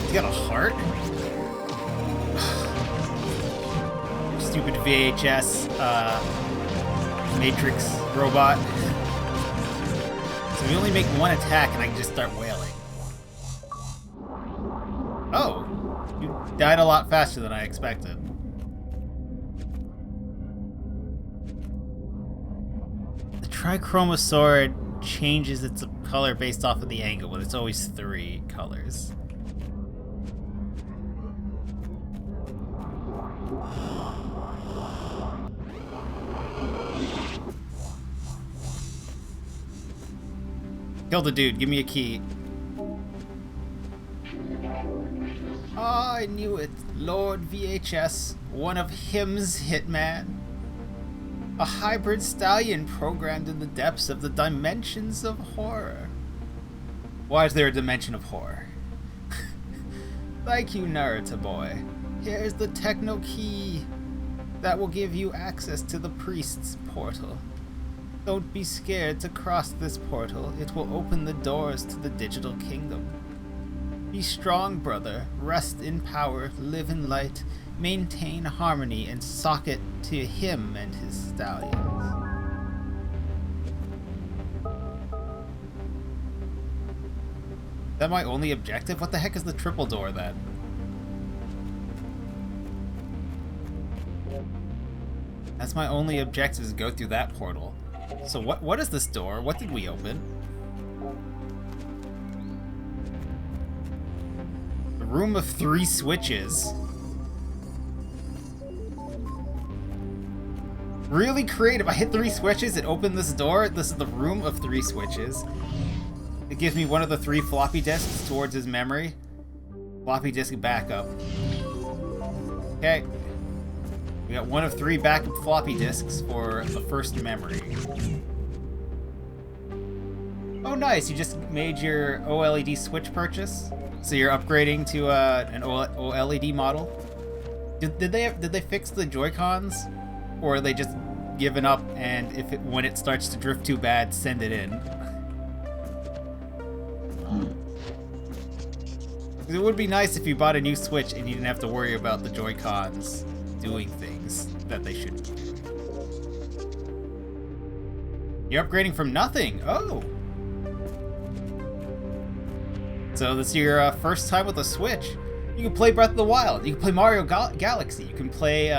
You got a heart? Stupid VHS, Matrix robot. So we only make one attack and I can just start wailing. Oh, you died a lot faster than I expected. The Trichroma sword changes its color based off of the angle, but it's always 3 colors. Kill the dude, give me a key. I knew it. Lord VHS, one of him's hitman. A hybrid stallion programmed in the depths of the dimensions of horror. Why is there a dimension of horror? Thank you, Narita boy. Here's the Techno Key that will give you access to the priest's portal. Don't be scared to cross this portal. It will open the doors to the digital kingdom. Be strong, brother. Rest in power, live in light, maintain harmony, and socket to him and his stallions. Is that my only objective? What the heck is the triple door then? That's my only objective, is go through that portal. So what is this door? What did we open? A room of 3 switches. Really creative. I hit 3 switches, it opened this door. This is the room of 3 switches. It gives me one of the 3 floppy disks towards his memory. Floppy disk backup. Okay. We got one of 3 backup floppy disks for the first memory. Oh nice, you just made your OLED switch purchase? So you're upgrading to an OLED model? Did they fix the Joy-Cons? Or are they just giving up and when it starts to drift too bad, send it in? It would be nice if you bought a new Switch and you didn't have to worry about the Joy-Cons doing things that they shouldn't be doing. You're upgrading from nothing! Oh! So this is your first time with a Switch. You can play Breath of the Wild, you can play Mario Galaxy, you can play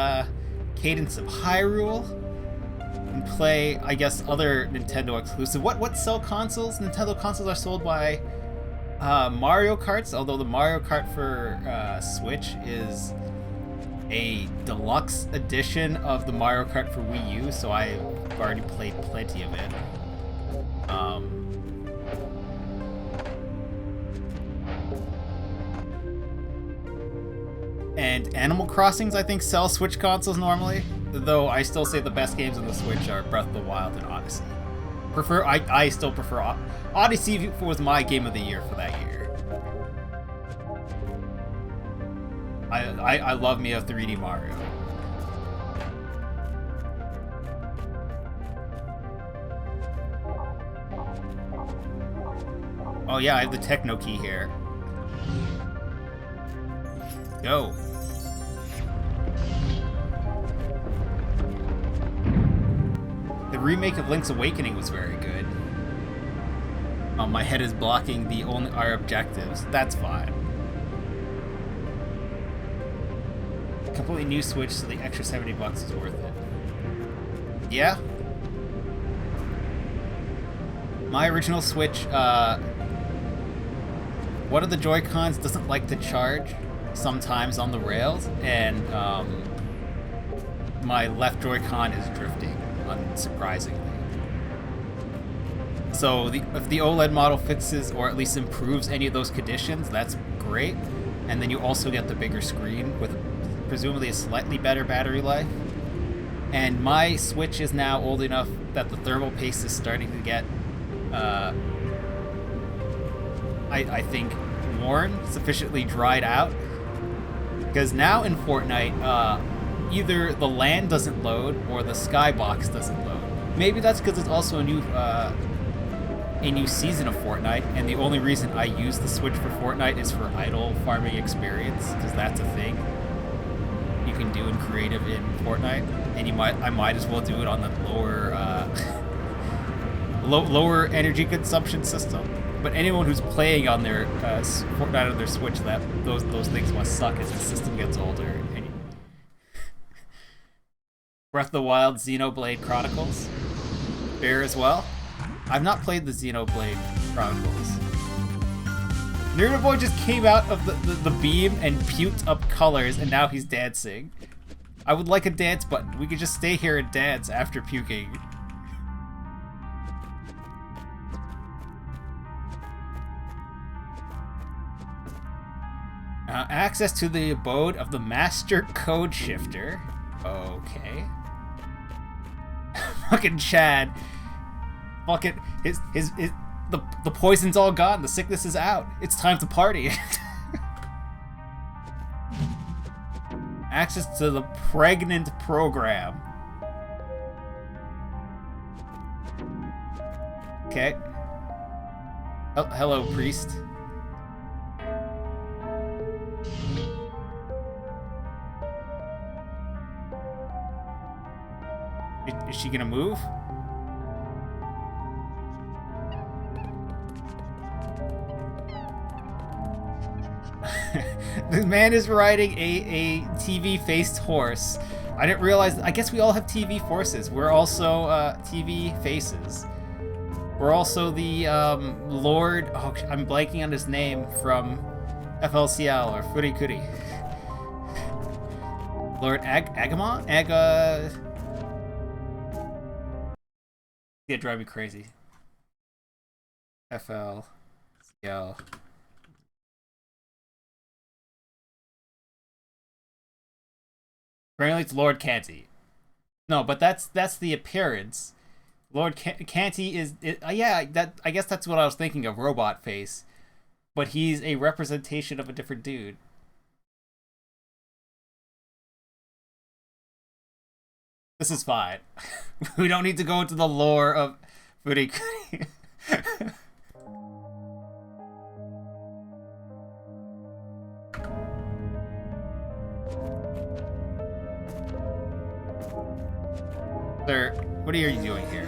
Cadence of Hyrule, you can play, I guess, other Nintendo exclusive. What sell consoles? Nintendo consoles are sold by Mario Karts, although the Mario Kart for Switch is a deluxe edition of the Mario Kart for Wii U, so I've already played plenty of it. And Animal Crossings, I think, sell Switch consoles normally, though I still say the best games on the Switch are Breath of the Wild and Odyssey. I still prefer Odyssey was my game of the year for that year. I love me a 3D Mario. Oh yeah, I have the Techno key here. Go. The remake of Link's Awakening was very good. My head is blocking our objectives. That's fine. Completely new Switch, so the extra $70 is worth it. Yeah? My original Switch, one of the Joy-Cons doesn't like to charge sometimes on the rails, and my left Joy-Con is drifting, unsurprisingly. So if the OLED model fixes or at least improves any of those conditions, that's great. And then you also get the bigger screen with presumably a slightly better battery life. And my Switch is now old enough that the thermal paste is starting to get, I think, worn, sufficiently dried out. Because now in Fortnite, either the land doesn't load or the skybox doesn't load. Maybe that's because it's also a new season of Fortnite, and the only reason I use the Switch for Fortnite is for idle farming experience, because that's a thing you can do in creative in Fortnite, and I might as well do it on the lower energy consumption system. But anyone who's playing on their Fortnite on their Switch, those things must suck as the system gets older. Breath of the Wild, Xenoblade Chronicles, fair as well. I've not played the Xenoblade Chronicles. Narita Boy just came out of the beam and puked up colors, and now he's dancing. I would like a dance button. We could just stay here and dance after puking. Access to the abode of the Master Code Shifter. Okay. Fucking Chad. Fucking the poison's all gone. The sickness is out. It's time to party. Access to the pregnant program. Okay. Oh, hello, priest. Is she gonna move? The man is riding a TV-faced horse. I didn't realize. I guess we all have TV forces. We're also TV faces. We're also the Lord. Oh, I'm blanking on his name from FLCL or Furikuri. Lord Agamon? Yeah, drive me crazy. FL, CL. Apparently it's Lord Canty. No, but that's the appearance. Lord Canty is yeah. That I guess that's what I was thinking of. Robot face, but he's a representation of a different dude. This is fine. We don't need to go into the lore of Furikuri. Sir, what are you doing here?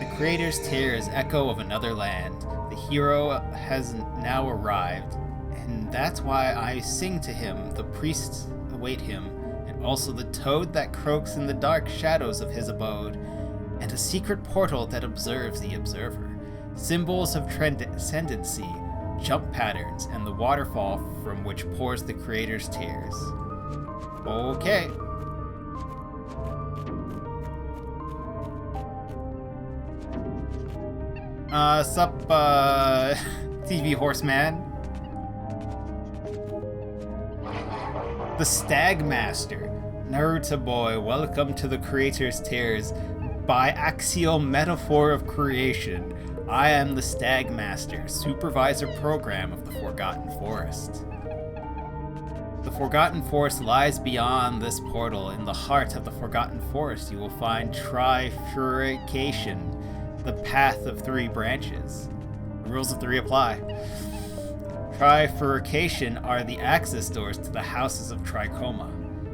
The creator's tears echo of another land. The hero has now arrived, and that's why I sing to him. The priests await him, and also the toad that croaks in the dark shadows of his abode, and a secret portal that observes the observer. Symbols of transcendency, jump patterns, and the waterfall from which pours the creator's tears. Okay. Sup, TV Horseman? The Stag Master. Narita boy, welcome to the Creator's Tears. By axial metaphor of creation, I am the Stag Master, supervisor program of the Forgotten Forest. The Forgotten Forest lies beyond this portal. In the heart of the Forgotten Forest, you will find trifurcation, the path of three branches. The rules of three apply. Trifurcation are the access doors to the houses of Trichoma.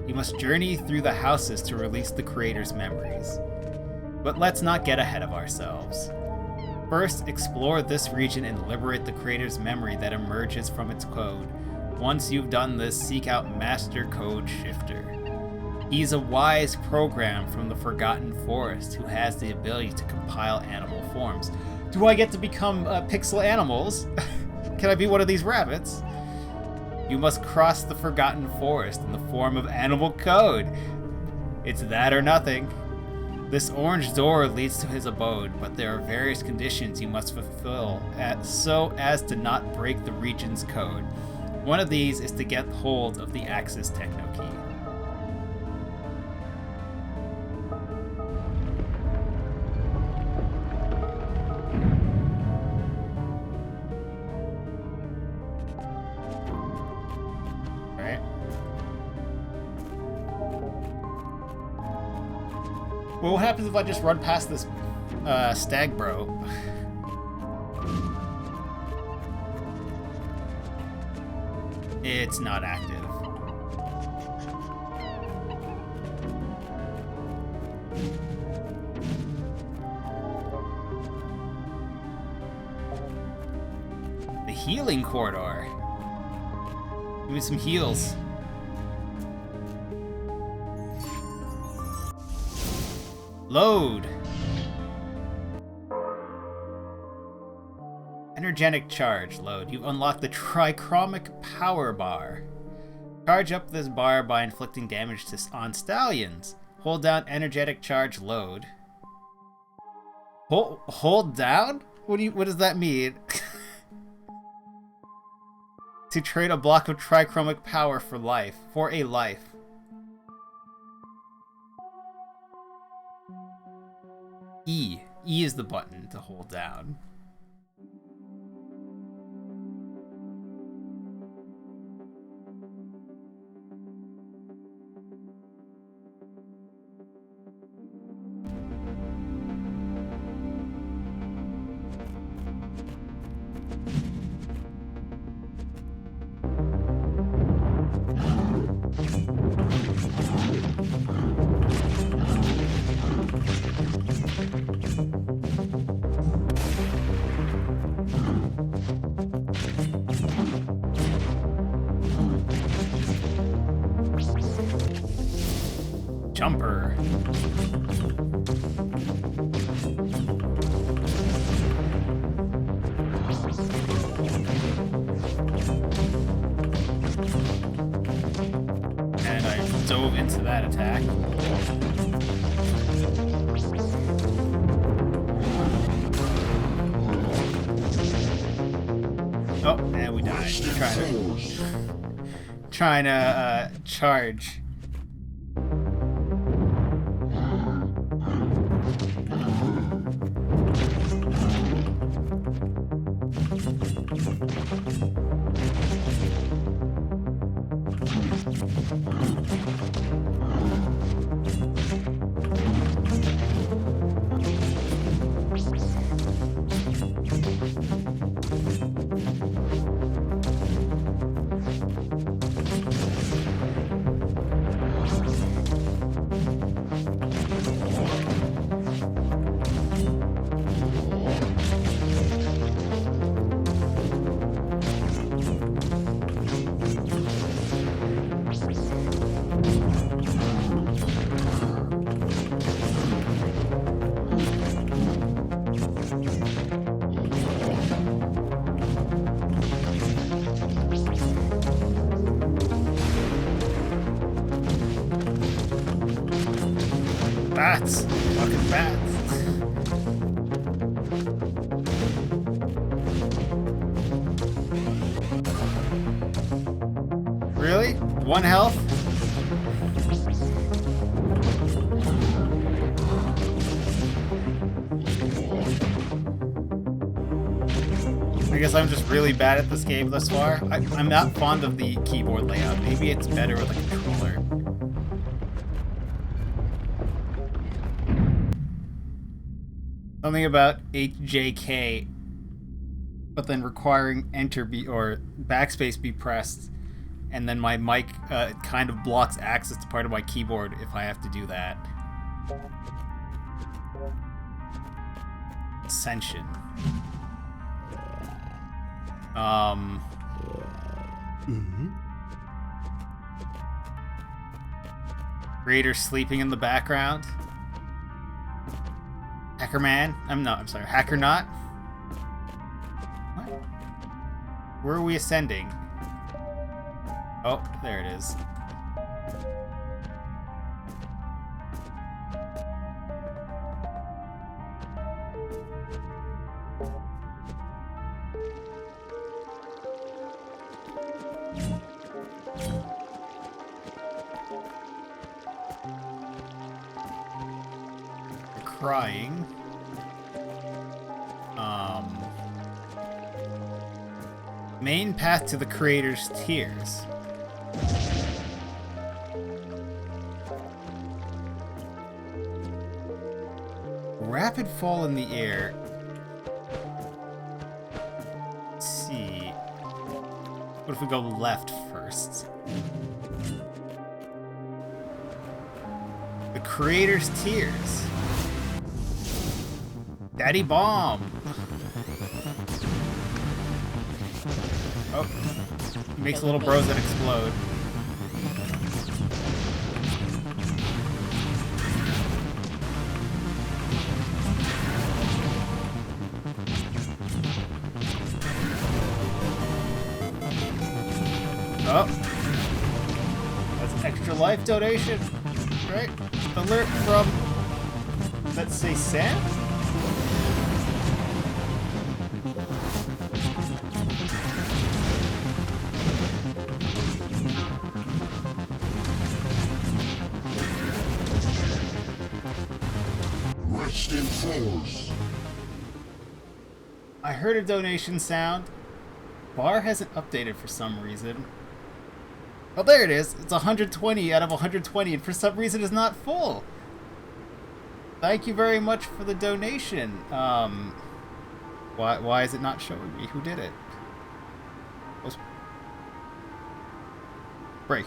You must journey through the houses to release the creator's memories. But let's not get ahead of ourselves. First, explore this region and liberate the creator's memory that emerges from its code. Once you've done this, seek out Master Code Shifter. He's a wise program from the Forgotten Forest who has the ability to compile animal forms. Do I get to become pixel animals? Can I be one of these rabbits? You must cross the Forgotten Forest in the form of animal code. It's that or nothing. This orange door leads to his abode, but there are various conditions you must fulfill so as to not break the region's code. One of these is to get hold of the Axis Techno Key. Well, what happens if I just run past this stag bro? It's not active. The healing corridor. Give me some heals. Load! Energetic charge load. You've unlocked the trichromic power bar. Charge up this bar by inflicting damage on stallions. Hold down energetic charge load. Hold down? What does that mean? To trade a block of trichromic power for a life. E. E is the button to hold down. Jumper. And I dove into that attack. Oh, and we died. Trying to charge. Bats! Fucking bats! Really? 1 health? I guess I'm just really bad at this game thus far. I'm not fond of the keyboard layout. Maybe it's better with a controller. Something about HJK, but then requiring enter be or backspace be pressed, and then my mic kind of blocks access to part of my keyboard if I have to do that. Ascension. Raider sleeping in the background. Hacker Man? I'm sorry, Hacker Not? What? Where are we ascending? Oh, there it is. Crying. Main path to the creator's tears. Rapid fall in the air. Let's see. What if we go left first? The creator's tears. Daddy Bomb! Oh. He makes little bros that explode. Oh. That's an extra life donation. Right? Alert from... Let's say Sam? I heard a donation sound. Bar hasn't updated for some reason. Oh, there it is. It's 120 out of 120, and for some reason is not full. Thank you very much for the donation. Why is it not showing me who did it? Break.